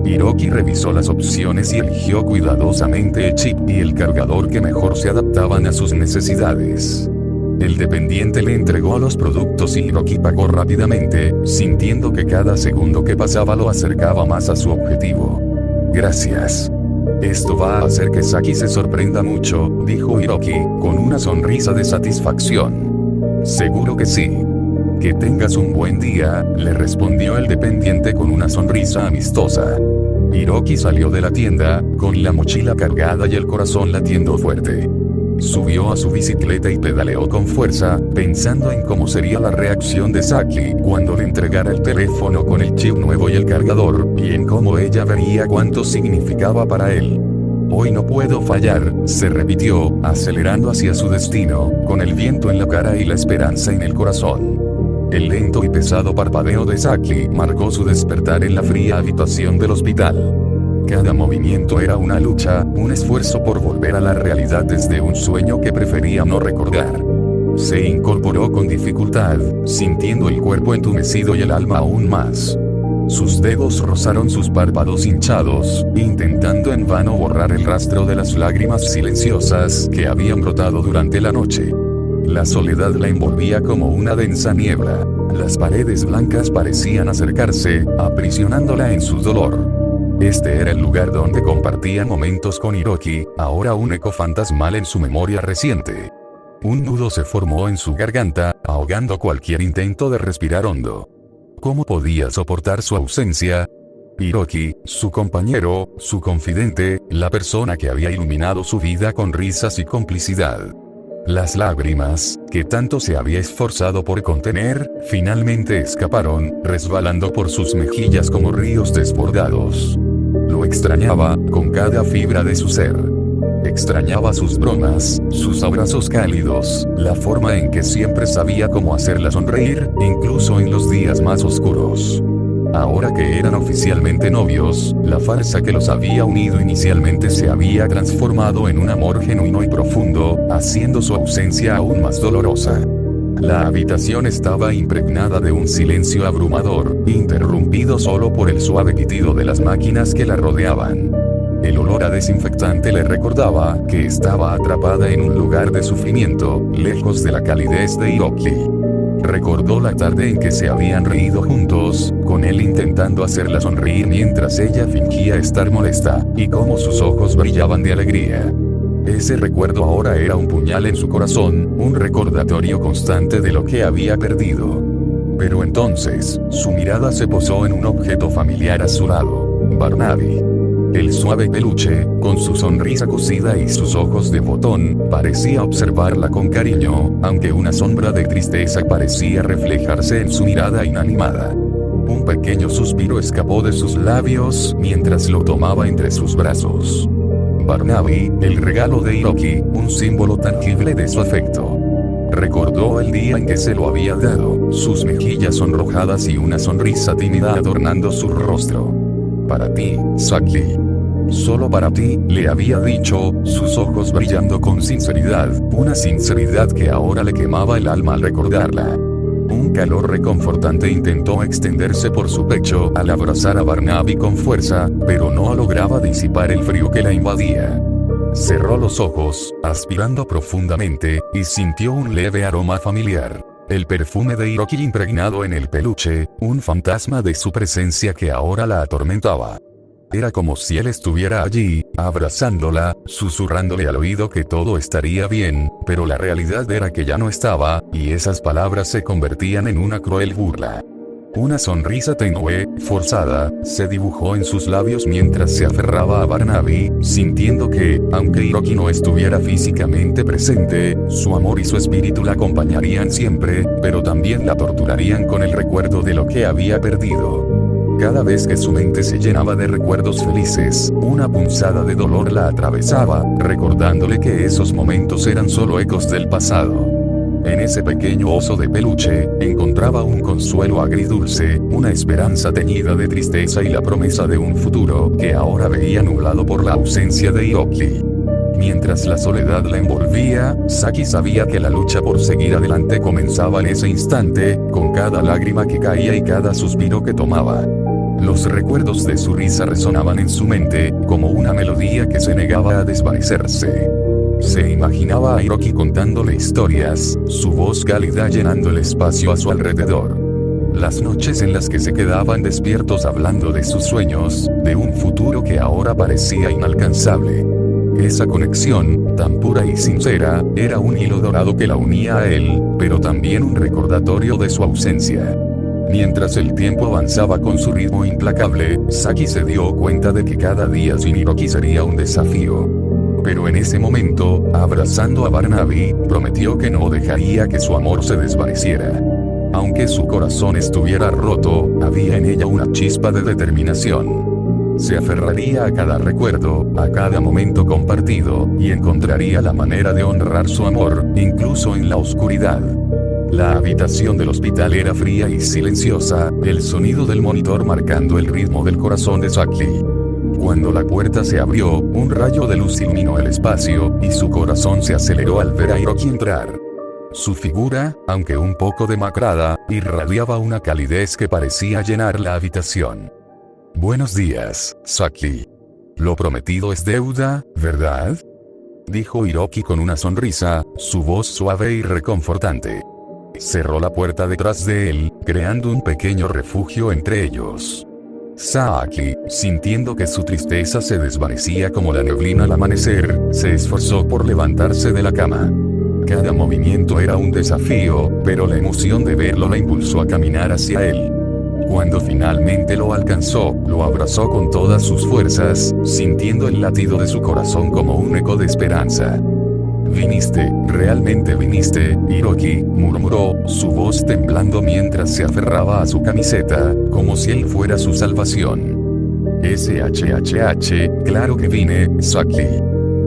Hiroki revisó las opciones y eligió cuidadosamente el chip y el cargador que mejor se adaptaban a sus necesidades. El dependiente le entregó los productos y Hiroki pagó rápidamente, sintiendo que cada segundo que pasaba lo acercaba más a su objetivo. «Gracias. Esto va a hacer que Saki se sorprenda mucho», dijo Hiroki, con una sonrisa de satisfacción. «Seguro que sí. Que tengas un buen día», le respondió el dependiente con una sonrisa amistosa. Hiroki salió de la tienda, con la mochila cargada y el corazón latiendo fuerte. Subió a su bicicleta y pedaleó con fuerza, pensando en cómo sería la reacción de Saki cuando le entregara el teléfono con el chip nuevo y el cargador, y en cómo ella vería cuánto significaba para él. «Hoy no puedo fallar», se repitió, acelerando hacia su destino, con el viento en la cara y la esperanza en el corazón. El lento y pesado parpadeo de Saki marcó su despertar en la fría habitación del hospital. Cada movimiento era una lucha, un esfuerzo por volver a la realidad desde un sueño que prefería no recordar. Se incorporó con dificultad, sintiendo el cuerpo entumecido y el alma aún más. Sus dedos rozaron sus párpados hinchados, intentando en vano borrar el rastro de las lágrimas silenciosas que habían brotado durante la noche. La soledad la envolvía como una densa niebla. Las paredes blancas parecían acercarse, aprisionándola en su dolor. Este era el lugar donde compartía momentos con Hiroki, ahora un eco fantasmal en su memoria reciente. Un nudo se formó en su garganta, ahogando cualquier intento de respirar hondo. ¿Cómo podía soportar su ausencia? Hiroki, su compañero, su confidente, la persona que había iluminado su vida con risas y complicidad. Las lágrimas, que tanto se había esforzado por contener, finalmente escaparon, resbalando por sus mejillas como ríos desbordados. Lo extrañaba, con cada fibra de su ser. Extrañaba sus bromas, sus abrazos cálidos, la forma en que siempre sabía cómo hacerla sonreír, incluso en los días más oscuros. Ahora que eran oficialmente novios, la farsa que los había unido inicialmente se había transformado en un amor genuino y profundo, haciendo su ausencia aún más dolorosa. La habitación estaba impregnada de un silencio abrumador, interrumpido solo por el suave pitido de las máquinas que la rodeaban. El olor a desinfectante le recordaba que estaba atrapada en un lugar de sufrimiento, lejos de la calidez de Hiroki. Recordó la tarde en que se habían reído juntos, con él intentando hacerla sonreír mientras ella fingía estar molesta, y cómo sus ojos brillaban de alegría. Ese recuerdo ahora era un puñal en su corazón, un recordatorio constante de lo que había perdido. Pero entonces, su mirada se posó en un objeto familiar a su lado, Barnaby. El suave peluche, con su sonrisa cosida y sus ojos de botón, parecía observarla con cariño, aunque una sombra de tristeza parecía reflejarse en su mirada inanimada. Un pequeño suspiro escapó de sus labios mientras lo tomaba entre sus brazos. Barnaby, el regalo de Hiroki, un símbolo tangible de su afecto. Recordó el día en que se lo había dado, sus mejillas sonrojadas y una sonrisa tímida adornando su rostro. Para ti, Saki. Solo para ti, le había dicho, sus ojos brillando con sinceridad, una sinceridad que ahora le quemaba el alma al recordarla. Un calor reconfortante intentó extenderse por su pecho al abrazar a Barnaby con fuerza, pero no lograba disipar el frío que la invadía. Cerró los ojos, aspirando profundamente, y sintió un leve aroma familiar. El perfume de Hiroki impregnado en el peluche, un fantasma de su presencia que ahora la atormentaba. Era como si él estuviera allí, abrazándola, susurrándole al oído que todo estaría bien, pero la realidad era que ya no estaba, y esas palabras se convertían en una cruel burla. Una sonrisa tenue, forzada, se dibujó en sus labios mientras se aferraba a Barnaby, sintiendo que, aunque Hiroki no estuviera físicamente presente, su amor y su espíritu la acompañarían siempre, pero también la torturarían con el recuerdo de lo que había perdido. Cada vez que su mente se llenaba de recuerdos felices, una punzada de dolor la atravesaba, recordándole que esos momentos eran solo ecos del pasado. En ese pequeño oso de peluche, encontraba un consuelo agridulce, una esperanza teñida de tristeza y la promesa de un futuro que ahora veía nublado por la ausencia de Hiroki. Mientras la soledad la envolvía, Saki sabía que la lucha por seguir adelante comenzaba en ese instante, con cada lágrima que caía y cada suspiro que tomaba. Los recuerdos de su risa resonaban en su mente, como una melodía que se negaba a desvanecerse. Se imaginaba a Hiroki contándole historias, su voz cálida llenando el espacio a su alrededor. Las noches en las que se quedaban despiertos hablando de sus sueños, de un futuro que ahora parecía inalcanzable. Esa conexión, tan pura y sincera, era un hilo dorado que la unía a él, pero también un recordatorio de su ausencia. Mientras el tiempo avanzaba con su ritmo implacable, Saki se dio cuenta de que cada día sin Hiroki sería un desafío. Pero en ese momento, abrazando a Barnaby, prometió que no dejaría que su amor se desvaneciera. Aunque su corazón estuviera roto, había en ella una chispa de determinación. Se aferraría a cada recuerdo, a cada momento compartido, y encontraría la manera de honrar su amor, incluso en la oscuridad. La habitación del hospital era fría y silenciosa, el sonido del monitor marcando el ritmo del corazón de Saki. Cuando la puerta se abrió, un rayo de luz iluminó el espacio, y su corazón se aceleró al ver a Hiroki entrar. Su figura, aunque un poco demacrada, irradiaba una calidez que parecía llenar la habitación. «Buenos días, Saki. Lo prometido es deuda, ¿verdad?», dijo Hiroki con una sonrisa, su voz suave y reconfortante. Cerró la puerta detrás de él, creando un pequeño refugio entre ellos. Saki, sintiendo que su tristeza se desvanecía como la neblina al amanecer, se esforzó por levantarse de la cama. Cada movimiento era un desafío, pero la emoción de verlo la impulsó a caminar hacia él. Cuando finalmente lo alcanzó, lo abrazó con todas sus fuerzas, sintiendo el latido de su corazón como un eco de esperanza. «Viniste, realmente viniste, Hiroki», murmuró, su voz temblando mientras se aferraba a su camiseta, como si él fuera su salvación. «SHHH, claro que vine, Saki.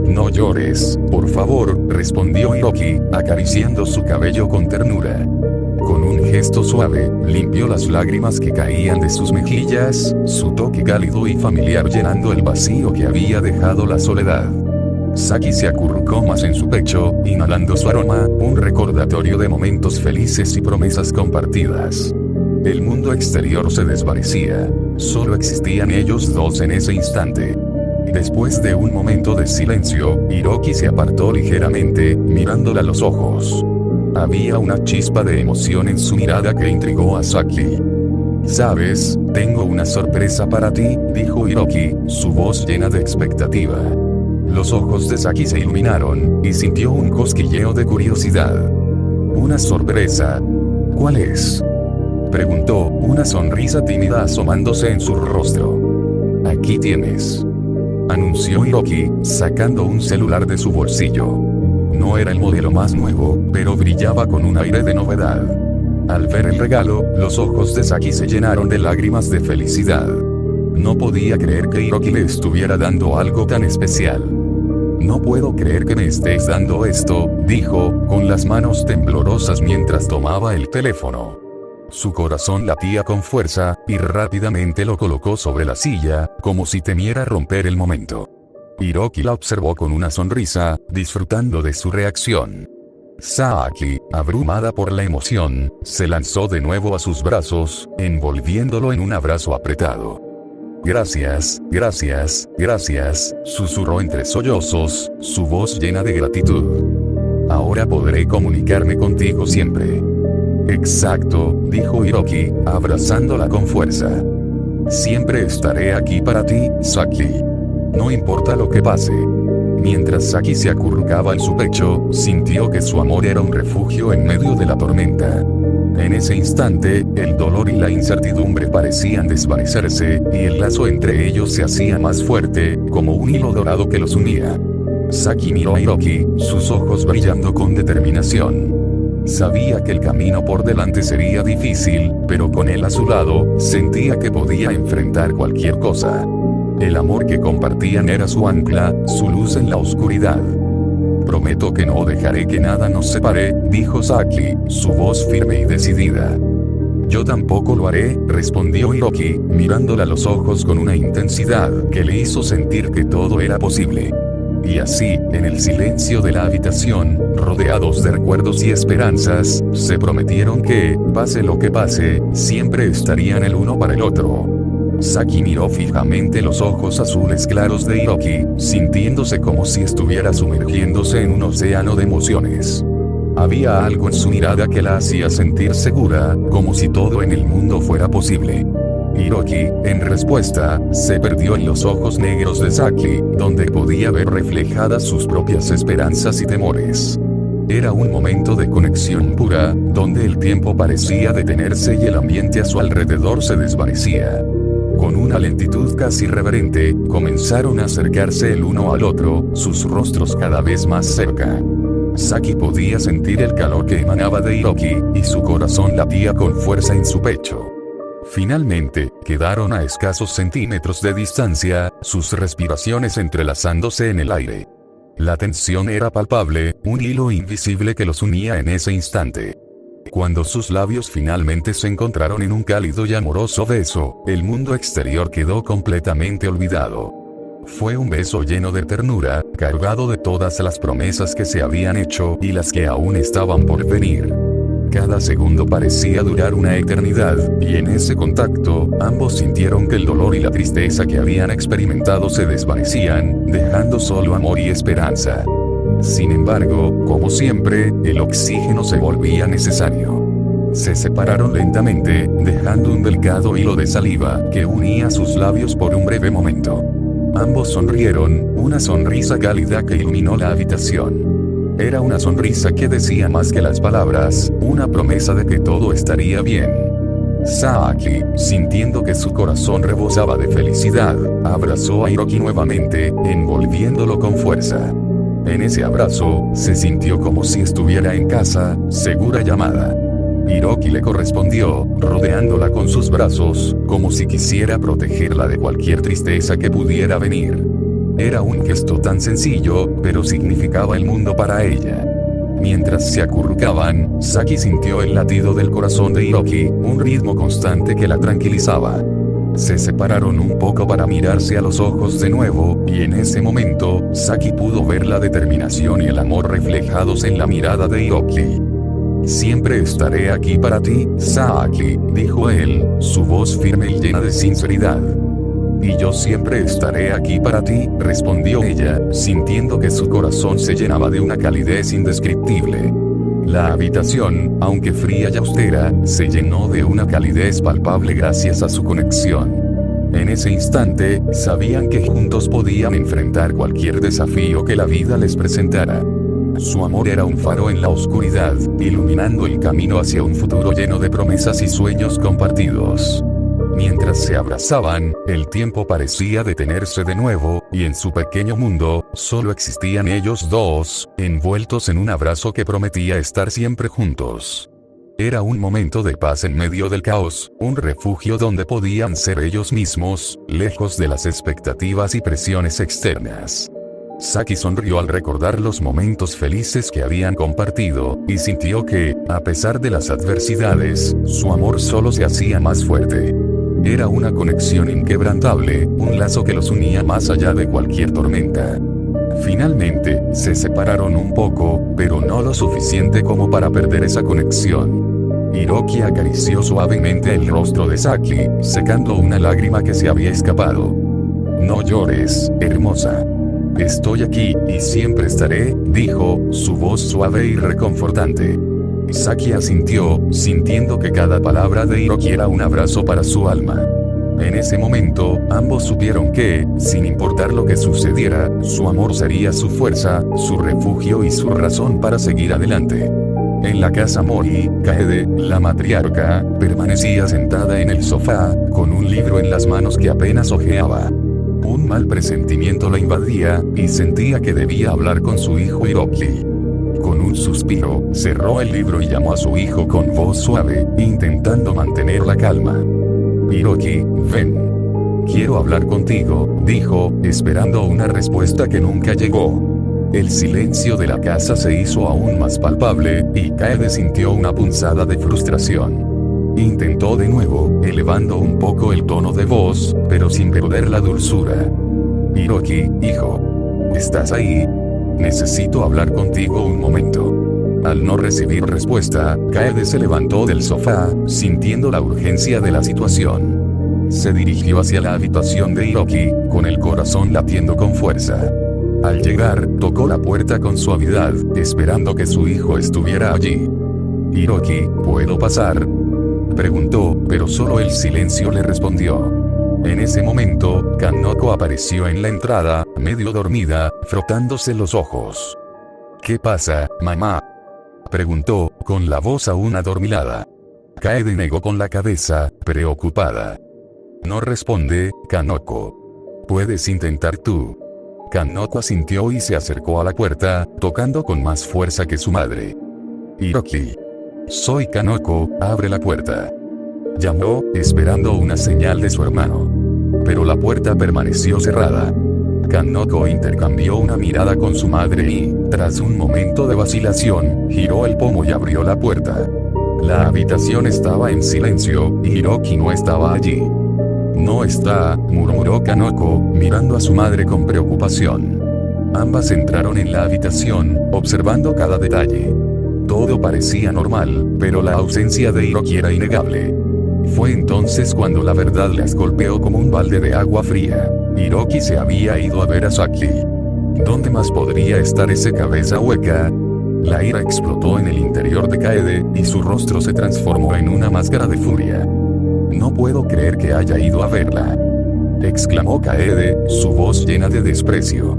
No llores, por favor», respondió Hiroki, acariciando su cabello con ternura. Con un gesto suave, limpió las lágrimas que caían de sus mejillas, su toque cálido y familiar llenando el vacío que había dejado la soledad. Saki se acurrucó más en su pecho, inhalando su aroma, un recordatorio de momentos felices y promesas compartidas. El mundo exterior se desvanecía. Solo existían ellos dos en ese instante. Después de un momento de silencio, Hiroki se apartó ligeramente, mirándola a los ojos. Había una chispa de emoción en su mirada que intrigó a Saki. «¿Sabes? Tengo una sorpresa para ti», dijo Hiroki, su voz llena de expectativa. Los ojos de Saki se iluminaron, y sintió un cosquilleo de curiosidad. «¿Una sorpresa? ¿Cuál es?», preguntó, una sonrisa tímida asomándose en su rostro. «Aquí tienes», anunció Hiroki, sacando un celular de su bolsillo. No era el modelo más nuevo, pero brillaba con un aire de novedad. Al ver el regalo, los ojos de Saki se llenaron de lágrimas de felicidad. No podía creer que Hiroki le estuviera dando algo tan especial. «No puedo creer que me estés dando esto», dijo, con las manos temblorosas mientras tomaba el teléfono. Su corazón latía con fuerza, y rápidamente lo colocó sobre la silla, como si temiera romper el momento. Hiroki la observó con una sonrisa, disfrutando de su reacción. Saki, abrumada por la emoción, se lanzó de nuevo a sus brazos, envolviéndolo en un abrazo apretado. «Gracias, gracias, gracias», susurró entre sollozos, su voz llena de gratitud. «Ahora podré comunicarme contigo siempre». «Exacto», dijo Hiroki, abrazándola con fuerza. «Siempre estaré aquí para ti, Saki. No importa lo que pase». Mientras Saki se acurrucaba en su pecho, sintió que su amor era un refugio en medio de la tormenta. En ese instante, el dolor y la incertidumbre parecían desvanecerse, y el lazo entre ellos se hacía más fuerte, como un hilo dorado que los unía. Saki miró a Hiroki, sus ojos brillando con determinación. Sabía que el camino por delante sería difícil, pero con él a su lado, sentía que podía enfrentar cualquier cosa. El amor que compartían era su ancla, su luz en la oscuridad. «Prometo que no dejaré que nada nos separe», dijo Saki, su voz firme y decidida. «Yo tampoco lo haré», respondió Hiroki, mirándola a los ojos con una intensidad que le hizo sentir que todo era posible. Y así, en el silencio de la habitación, rodeados de recuerdos y esperanzas, se prometieron que, pase lo que pase, siempre estarían el uno para el otro. Saki miró fijamente los ojos azules claros de Hiroki, sintiéndose como si estuviera sumergiéndose en un océano de emociones. Había algo en su mirada que la hacía sentir segura, como si todo en el mundo fuera posible. Hiroki, en respuesta, se perdió en los ojos negros de Saki, donde podía ver reflejadas sus propias esperanzas y temores. Era un momento de conexión pura, donde el tiempo parecía detenerse y el ambiente a su alrededor se desvanecía. Con una lentitud casi reverente, comenzaron a acercarse el uno al otro, sus rostros cada vez más cerca. Saki podía sentir el calor que emanaba de Hiroki, y su corazón latía con fuerza en su pecho. Finalmente, quedaron a escasos centímetros de distancia, sus respiraciones entrelazándose en el aire. La tensión era palpable, un hilo invisible que los unía en ese instante. Cuando sus labios finalmente se encontraron en un cálido y amoroso beso, el mundo exterior quedó completamente olvidado. Fue un beso lleno de ternura, cargado de todas las promesas que se habían hecho y las que aún estaban por venir. Cada segundo parecía durar una eternidad, y en ese contacto, ambos sintieron que el dolor y la tristeza que habían experimentado se desvanecían, dejando solo amor y esperanza. Sin embargo, como siempre, el oxígeno se volvía necesario. Se separaron lentamente, dejando un delgado hilo de saliva que unía sus labios por un breve momento. Ambos sonrieron, una sonrisa cálida que iluminó la habitación. Era una sonrisa que decía más que las palabras, una promesa de que todo estaría bien. Saki, sintiendo que su corazón rebosaba de felicidad, abrazó a Hiroki nuevamente, envolviéndolo con fuerza. En ese abrazo, se sintió como si estuviera en casa, segura y amada. Hiroki le correspondió, rodeándola con sus brazos, como si quisiera protegerla de cualquier tristeza que pudiera venir. Era un gesto tan sencillo, pero significaba el mundo para ella. Mientras se acurrucaban, Saki sintió el latido del corazón de Hiroki, un ritmo constante que la tranquilizaba. Se separaron un poco para mirarse a los ojos de nuevo, y en ese momento, Saki pudo ver la determinación y el amor reflejados en la mirada de Hiroki. Siempre estaré aquí para ti, Saki, dijo él, su voz firme y llena de sinceridad. Y yo siempre estaré aquí para ti, respondió ella, sintiendo que su corazón se llenaba de una calidez indescriptible. La habitación, aunque fría y austera, se llenó de una calidez palpable gracias a su conexión. En ese instante, sabían que juntos podían enfrentar cualquier desafío que la vida les presentara. Su amor era un faro en la oscuridad, iluminando el camino hacia un futuro lleno de promesas y sueños compartidos. Mientras se abrazaban, el tiempo parecía detenerse de nuevo, y en su pequeño mundo, solo existían ellos dos, envueltos en un abrazo que prometía estar siempre juntos. Era un momento de paz en medio del caos, un refugio donde podían ser ellos mismos, lejos de las expectativas y presiones externas. Saki sonrió al recordar los momentos felices que habían compartido, y sintió que, a pesar de las adversidades, su amor solo se hacía más fuerte. Era una conexión inquebrantable, un lazo que los unía más allá de cualquier tormenta. Finalmente, se separaron un poco, pero no lo suficiente como para perder esa conexión. Hiroki acarició suavemente el rostro de Saki, secando una lágrima que se había escapado. No llores, hermosa. Estoy aquí, y siempre estaré, dijo, su voz suave y reconfortante. Saki asintió, sintiendo que cada palabra de Hiroki era un abrazo para su alma. En ese momento, ambos supieron que, sin importar lo que sucediera, su amor sería su fuerza, su refugio y su razón para seguir adelante. En la casa Mori, Kaede, la matriarca, permanecía sentada en el sofá, con un libro en las manos que apenas hojeaba. Un mal presentimiento la invadía, y sentía que debía hablar con su hijo Hiroki. Con un suspiro, cerró el libro y llamó a su hijo con voz suave, intentando mantener la calma. Hiroki, ven. Quiero hablar contigo, dijo, esperando una respuesta que nunca llegó. El silencio de la casa se hizo aún más palpable, y Kaede sintió una punzada de frustración. Intentó de nuevo, elevando un poco el tono de voz, pero sin perder la dulzura. Hiroki, hijo. ¿Estás ahí? Necesito hablar contigo un momento. Al no recibir respuesta, Kaede se levantó del sofá, sintiendo la urgencia de la situación. Se dirigió hacia la habitación de Hiroki, con el corazón latiendo con fuerza. Al llegar, tocó la puerta con suavidad, esperando que su hijo estuviera allí. Hiroki, ¿puedo pasar?, preguntó, pero solo el silencio le respondió. En ese momento, Kanoko apareció en la entrada, medio dormida, frotándose los ojos. ¿Qué pasa, mamá?, preguntó, con la voz aún adormilada. Kaede negó con la cabeza, preocupada. No responde, Kanoko. Puedes intentar tú. Kanoko asintió y se acercó a la puerta, tocando con más fuerza que su madre. Hiroki. Soy Kanoko, abre la puerta. Llamó, esperando una señal de su hermano. Pero la puerta permaneció cerrada. Kanoko intercambió una mirada con su madre y, tras un momento de vacilación, giró el pomo y abrió la puerta. La habitación estaba en silencio, y Hiroki no estaba allí. No está, murmuró Kanoko, mirando a su madre con preocupación. Ambas entraron en la habitación, observando cada detalle. Todo parecía normal, pero la ausencia de Hiroki era innegable. Fue entonces cuando la verdad les golpeó como un balde de agua fría. Hiroki se había ido a ver a Saki. ¿Dónde más podría estar ese cabeza hueca? La ira explotó en el interior de Kaede, y su rostro se transformó en una máscara de furia. No puedo creer que haya ido a verla, exclamó Kaede, su voz llena de desprecio.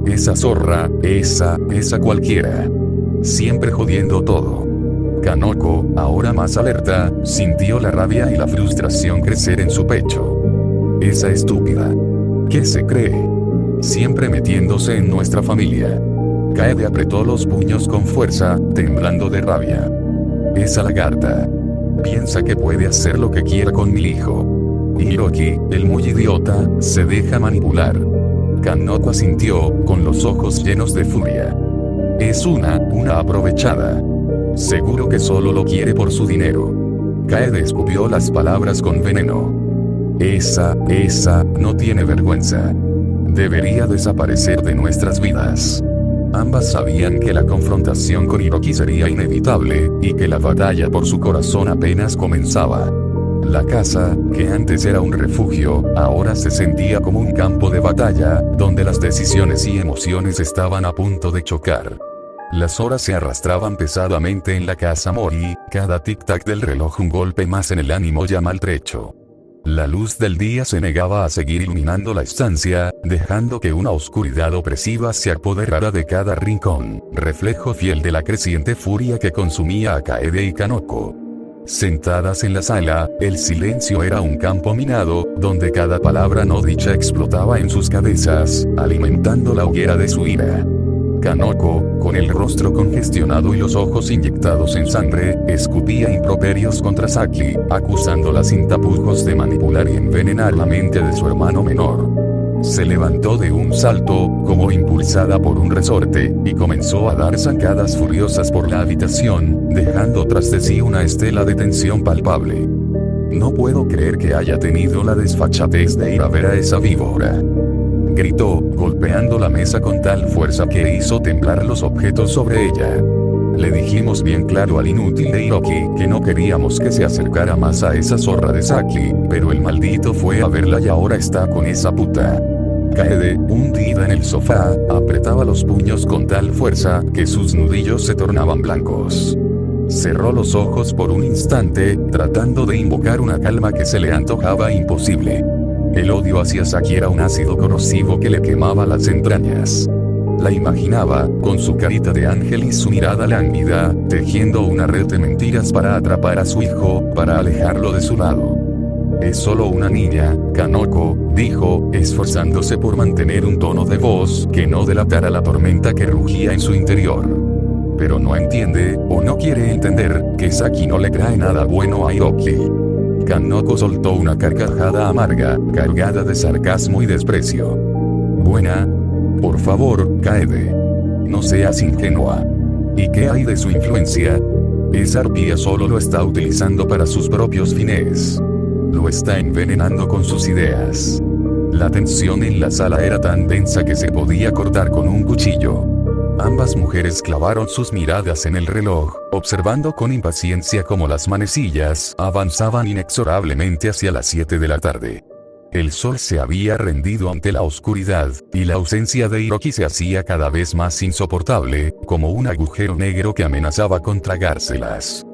Esa zorra, esa cualquiera. Siempre jodiendo todo. Kanoko, ahora más alerta, sintió la rabia y la frustración crecer en su pecho. Esa estúpida. ¿Qué se cree? Siempre metiéndose en nuestra familia. Kaede apretó los puños con fuerza, temblando de rabia. Esa lagarta. Piensa que puede hacer lo que quiera con mi hijo. Y Hiroki, el muy idiota, se deja manipular. Kanoko asintió, con los ojos llenos de furia. Es una aprovechada. Seguro que solo lo quiere por su dinero. Kaede escupió las palabras con veneno. Esa, no tiene vergüenza. Debería desaparecer de nuestras vidas. Ambas sabían que la confrontación con Hiroki sería inevitable, y que la batalla por su corazón apenas comenzaba. La casa, que antes era un refugio, ahora se sentía como un campo de batalla, donde las decisiones y emociones estaban a punto de chocar. Las horas se arrastraban pesadamente en la casa Mori, cada tic-tac del reloj un golpe más en el ánimo ya maltrecho. La luz del día se negaba a seguir iluminando la estancia, dejando que una oscuridad opresiva se apoderara de cada rincón, reflejo fiel de la creciente furia que consumía a Kaede y Kanoko. Sentadas en la sala, el silencio era un campo minado, donde cada palabra no dicha explotaba en sus cabezas, alimentando la hoguera de su ira. Kanoko, con el rostro congestionado y los ojos inyectados en sangre, escupía improperios contra Saki, acusándola sin tapujos de manipular y envenenar la mente de su hermano menor. Se levantó de un salto, como impulsada por un resorte, y comenzó a dar zancadas furiosas por la habitación, dejando tras de sí una estela de tensión palpable. No puedo creer que haya tenido la desfachatez de ir a ver a esa víbora. Gritó, golpeando la mesa con tal fuerza que hizo temblar los objetos sobre ella. Le dijimos bien claro al inútil de Hiroki que no queríamos que se acercara más a esa zorra de Saki, pero el maldito fue a verla y ahora está con esa puta. Kaede, hundida en el sofá, apretaba los puños con tal fuerza que sus nudillos se tornaban blancos. Cerró los ojos por un instante, tratando de invocar una calma que se le antojaba imposible. El odio hacia Saki era un ácido corrosivo que le quemaba las entrañas. La imaginaba, con su carita de ángel y su mirada lánguida, tejiendo una red de mentiras para atrapar a su hijo, para alejarlo de su lado. Es solo una niña, Kanoko, dijo, esforzándose por mantener un tono de voz que no delatara la tormenta que rugía en su interior. Pero no entiende, o no quiere entender, que Saki no le trae nada bueno a Hiroki. Kanoko soltó una carcajada amarga, cargada de sarcasmo y desprecio. Buena. Por favor, Kaede. No seas ingenua. ¿Y qué hay de su influencia? Esa arpía solo lo está utilizando para sus propios fines. Lo está envenenando con sus ideas. La tensión en la sala era tan densa que se podía cortar con un cuchillo. Ambas mujeres clavaron sus miradas en el reloj, observando con impaciencia cómo las manecillas avanzaban inexorablemente hacia las 7 de la tarde. El sol se había rendido ante la oscuridad, y la ausencia de Hiroki se hacía cada vez más insoportable, como un agujero negro que amenazaba con tragárselas.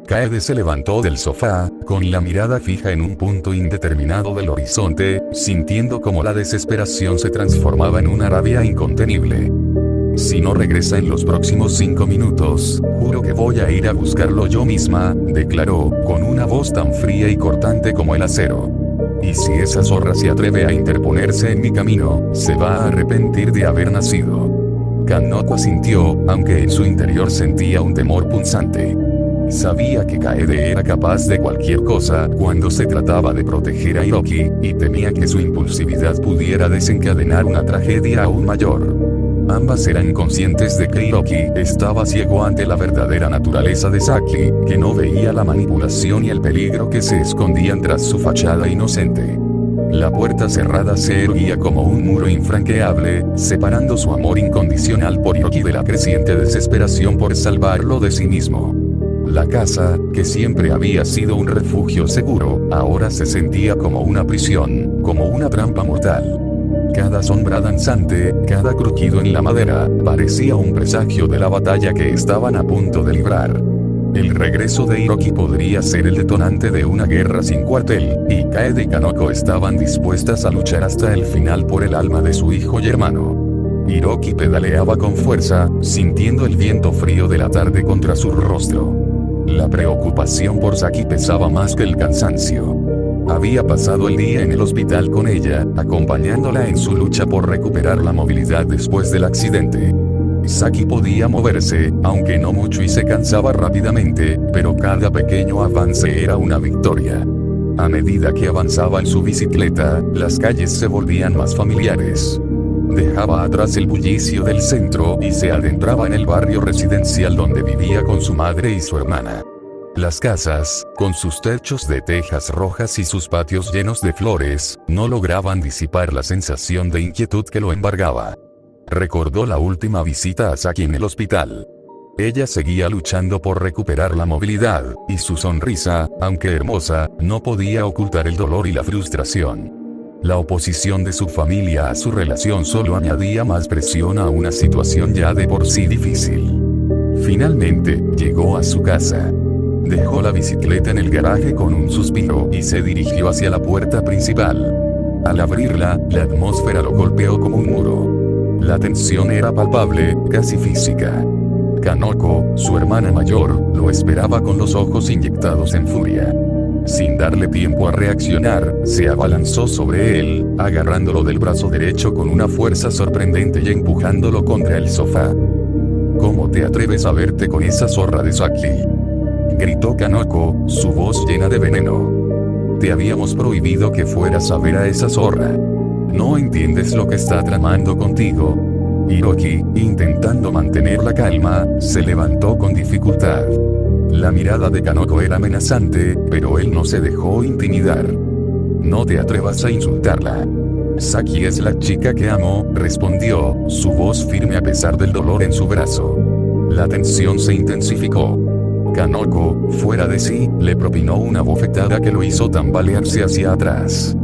Kaede se levantó del sofá, con la mirada fija en un punto indeterminado del horizonte, sintiendo cómo la desesperación se transformaba en una rabia incontenible. Si no regresa en los próximos 5 minutos, juro que voy a ir a buscarlo yo misma, declaró, con una voz tan fría y cortante como el acero. Y si esa zorra se atreve a interponerse en mi camino, se va a arrepentir de haber nacido. Kanoko asintió, aunque en su interior sentía un temor punzante. Sabía que Kaede era capaz de cualquier cosa cuando se trataba de proteger a Hiroki, y temía que su impulsividad pudiera desencadenar una tragedia aún mayor. Ambas eran conscientes de que Hiroki estaba ciego ante la verdadera naturaleza de Saki, que no veía la manipulación y el peligro que se escondían tras su fachada inocente. La puerta cerrada se erguía como un muro infranqueable, separando su amor incondicional por Hiroki de la creciente desesperación por salvarlo de sí mismo. La casa, que siempre había sido un refugio seguro, ahora se sentía como una prisión, como una trampa mortal. Cada sombra danzante, cada crujido en la madera, parecía un presagio de la batalla que estaban a punto de librar. El regreso de Hiroki podría ser el detonante de una guerra sin cuartel, y Kaede y Kanoko estaban dispuestas a luchar hasta el final por el alma de su hijo y hermano. Hiroki pedaleaba con fuerza, sintiendo el viento frío de la tarde contra su rostro. La preocupación por Saki pesaba más que el cansancio. Había pasado el día en el hospital con ella, acompañándola en su lucha por recuperar la movilidad después del accidente. Saki podía moverse, aunque no mucho, y se cansaba rápidamente, pero cada pequeño avance era una victoria. A medida que avanzaba en su bicicleta, las calles se volvían más familiares. Dejaba atrás el bullicio del centro y se adentraba en el barrio residencial donde vivía con su madre y su hermana. Las casas, con sus techos de tejas rojas y sus patios llenos de flores, no lograban disipar la sensación de inquietud que lo embargaba. Recordó la última visita a Saki en el hospital. Ella seguía luchando por recuperar la movilidad, y su sonrisa, aunque hermosa, no podía ocultar el dolor y la frustración. La oposición de su familia a su relación solo añadía más presión a una situación ya de por sí difícil. Finalmente, llegó a su casa. Dejó la bicicleta en el garaje con un suspiro y se dirigió hacia la puerta principal. Al abrirla, la atmósfera lo golpeó como un muro. La tensión era palpable, casi física. Kanoko, su hermana mayor, lo esperaba con los ojos inyectados en furia. Sin darle tiempo a reaccionar, se abalanzó sobre él, agarrándolo del brazo derecho con una fuerza sorprendente y empujándolo contra el sofá. ¿Cómo te atreves a verte con esa zorra de Saki?, gritó Kanoko, su voz llena de veneno. Te habíamos prohibido que fueras a ver a esa zorra. ¿No entiendes lo que está tramando contigo? Hiroki, intentando mantener la calma, se levantó con dificultad. La mirada de Kanoko era amenazante, pero él no se dejó intimidar. No te atrevas a insultarla. Saki es la chica que amo, respondió, su voz firme a pesar del dolor en su brazo. La tensión se intensificó. Kanoko, fuera de sí, le propinó una bofetada que lo hizo tambalearse hacia atrás.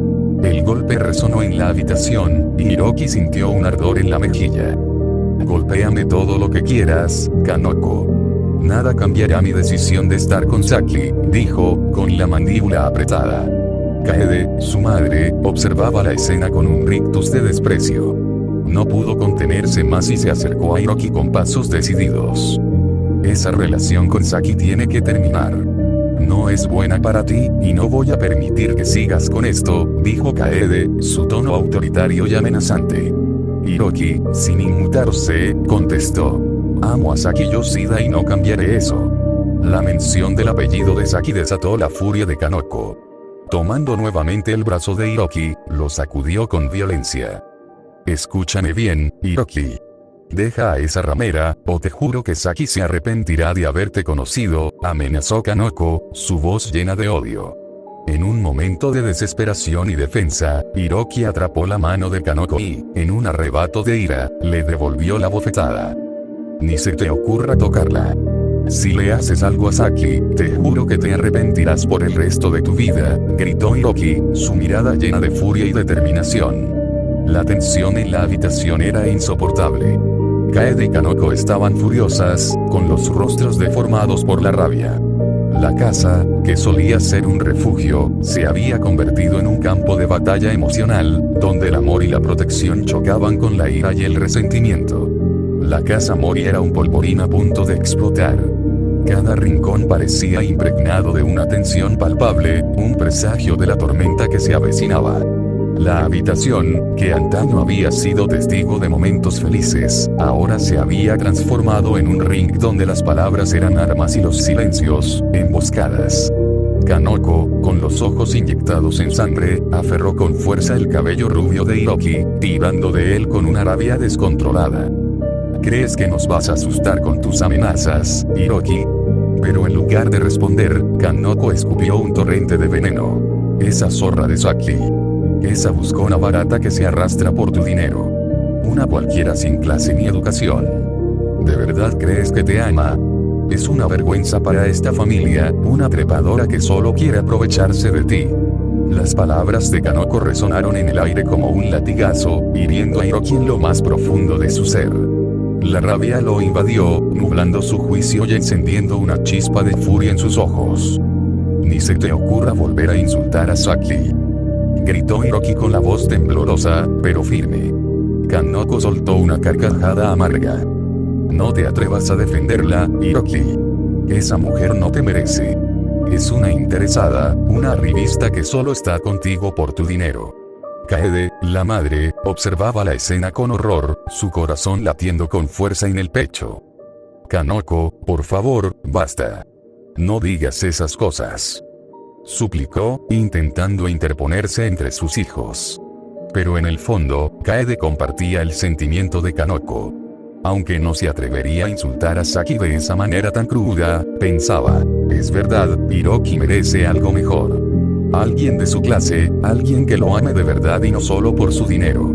El golpe resonó en la habitación, y Hiroki sintió un ardor en la mejilla. Golpéame todo lo que quieras, Kanoko. Nada cambiará mi decisión de estar con Saki, dijo, con la mandíbula apretada. Kaede, su madre, observaba la escena con un rictus de desprecio. No pudo contenerse más y se acercó a Hiroki con pasos decididos. Esa relación con Saki tiene que terminar. No es buena para ti, y no voy a permitir que sigas con esto, dijo Kaede, su tono autoritario y amenazante. Hiroki, sin inmutarse, contestó. Amo a Saki Yoshida y no cambiaré eso. La mención del apellido de Saki desató la furia de Kanoko. Tomando nuevamente el brazo de Hiroki, lo sacudió con violencia. Escúchame bien, Hiroki. Deja a esa ramera, o te juro que Saki se arrepentirá de haberte conocido, amenazó Kanoko, su voz llena de odio. En un momento de desesperación y defensa, Hiroki atrapó la mano de Kanoko y, en un arrebato de ira, le devolvió la bofetada. Ni se te ocurra tocarla. Si le haces algo a Saki, te juro que te arrepentirás por el resto de tu vida, gritó Hiroki, su mirada llena de furia y determinación. La tensión en la habitación era insoportable. Kaede y Kanoko estaban furiosas, con los rostros deformados por la rabia. La casa, que solía ser un refugio, se había convertido en un campo de batalla emocional, donde el amor y la protección chocaban con la ira y el resentimiento. La casa Mori era un polvorín a punto de explotar. Cada rincón parecía impregnado de una tensión palpable, un presagio de la tormenta que se avecinaba. La habitación, que antaño había sido testigo de momentos felices, ahora se había transformado en un ring donde las palabras eran armas y los silencios, emboscadas. Kanoko, con los ojos inyectados en sangre, aferró con fuerza el cabello rubio de Hiroki, tirando de él con una rabia descontrolada. ¿Crees que nos vas a asustar con tus amenazas, Hiroki? Pero en lugar de responder, Kanoko escupió un torrente de veneno. Esa zorra de Saki. Esa buscona barata que se arrastra por tu dinero. Una cualquiera sin clase ni educación. ¿De verdad crees que te ama? Es una vergüenza para esta familia, una trepadora que solo quiere aprovecharse de ti. Las palabras de Kanoko resonaron en el aire como un latigazo, hiriendo a Hiroki en lo más profundo de su ser. La rabia lo invadió, nublando su juicio y encendiendo una chispa de furia en sus ojos. Ni se te ocurra volver a insultar a Saki, gritó Hiroki con la voz temblorosa, pero firme. Kanoko soltó una carcajada amarga. No te atrevas a defenderla, Hiroki. Esa mujer no te merece. Es una interesada, una arribista que solo está contigo por tu dinero. Kaede, la madre, observaba la escena con horror, su corazón latiendo con fuerza en el pecho. Kanoko, por favor, basta. No digas esas cosas. Suplicó, intentando interponerse entre sus hijos. Pero en el fondo, Kaede compartía el sentimiento de Kanoko. Aunque no se atrevería a insultar a Saki de esa manera tan cruda, pensaba, es verdad, Hiroki merece algo mejor. Alguien de su clase, alguien que lo ame de verdad y no solo por su dinero.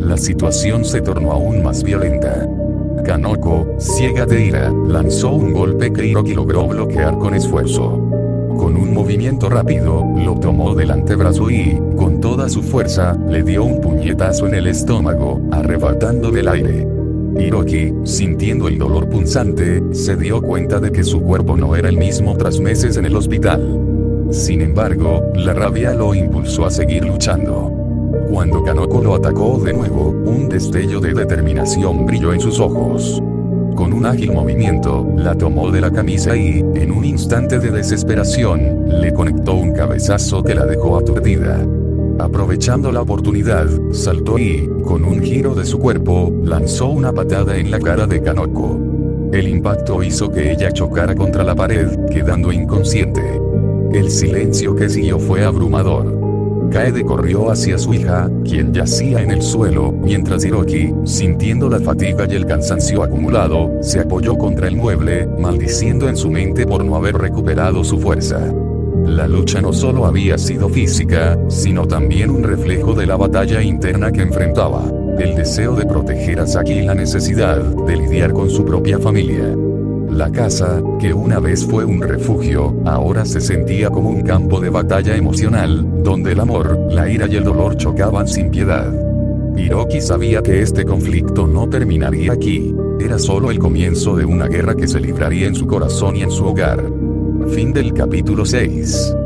La situación se tornó aún más violenta. Kanoko, ciega de ira, lanzó un golpe que Hiroki logró bloquear con esfuerzo. Con un movimiento rápido, lo tomó del antebrazo y, con toda su fuerza, le dio un puñetazo en el estómago, arrebatándole el aire. Hiroki, sintiendo el dolor punzante, se dio cuenta de que su cuerpo no era el mismo tras meses en el hospital. Sin embargo, la rabia lo impulsó a seguir luchando. Cuando Kanoko lo atacó de nuevo, un destello de determinación brilló en sus ojos. Con un ágil movimiento, la tomó de la camisa y, en un instante de desesperación, le conectó un cabezazo que la dejó aturdida. Aprovechando la oportunidad, saltó y, con un giro de su cuerpo, lanzó una patada en la cara de Kanoko. El impacto hizo que ella chocara contra la pared, quedando inconsciente. El silencio que siguió fue abrumador. Kaede corrió hacia su hija, quien yacía en el suelo, mientras Hiroki, sintiendo la fatiga y el cansancio acumulado, se apoyó contra el mueble, maldiciendo en su mente por no haber recuperado su fuerza. La lucha no solo había sido física, sino también un reflejo de la batalla interna que enfrentaba, el deseo de proteger a Saki y la necesidad de lidiar con su propia familia. La casa, que una vez fue un refugio, ahora se sentía como un campo de batalla emocional, donde el amor, la ira y el dolor chocaban sin piedad. Hiroki sabía que este conflicto no terminaría aquí, era solo el comienzo de una guerra que se libraría en su corazón y en su hogar. Fin del capítulo 6.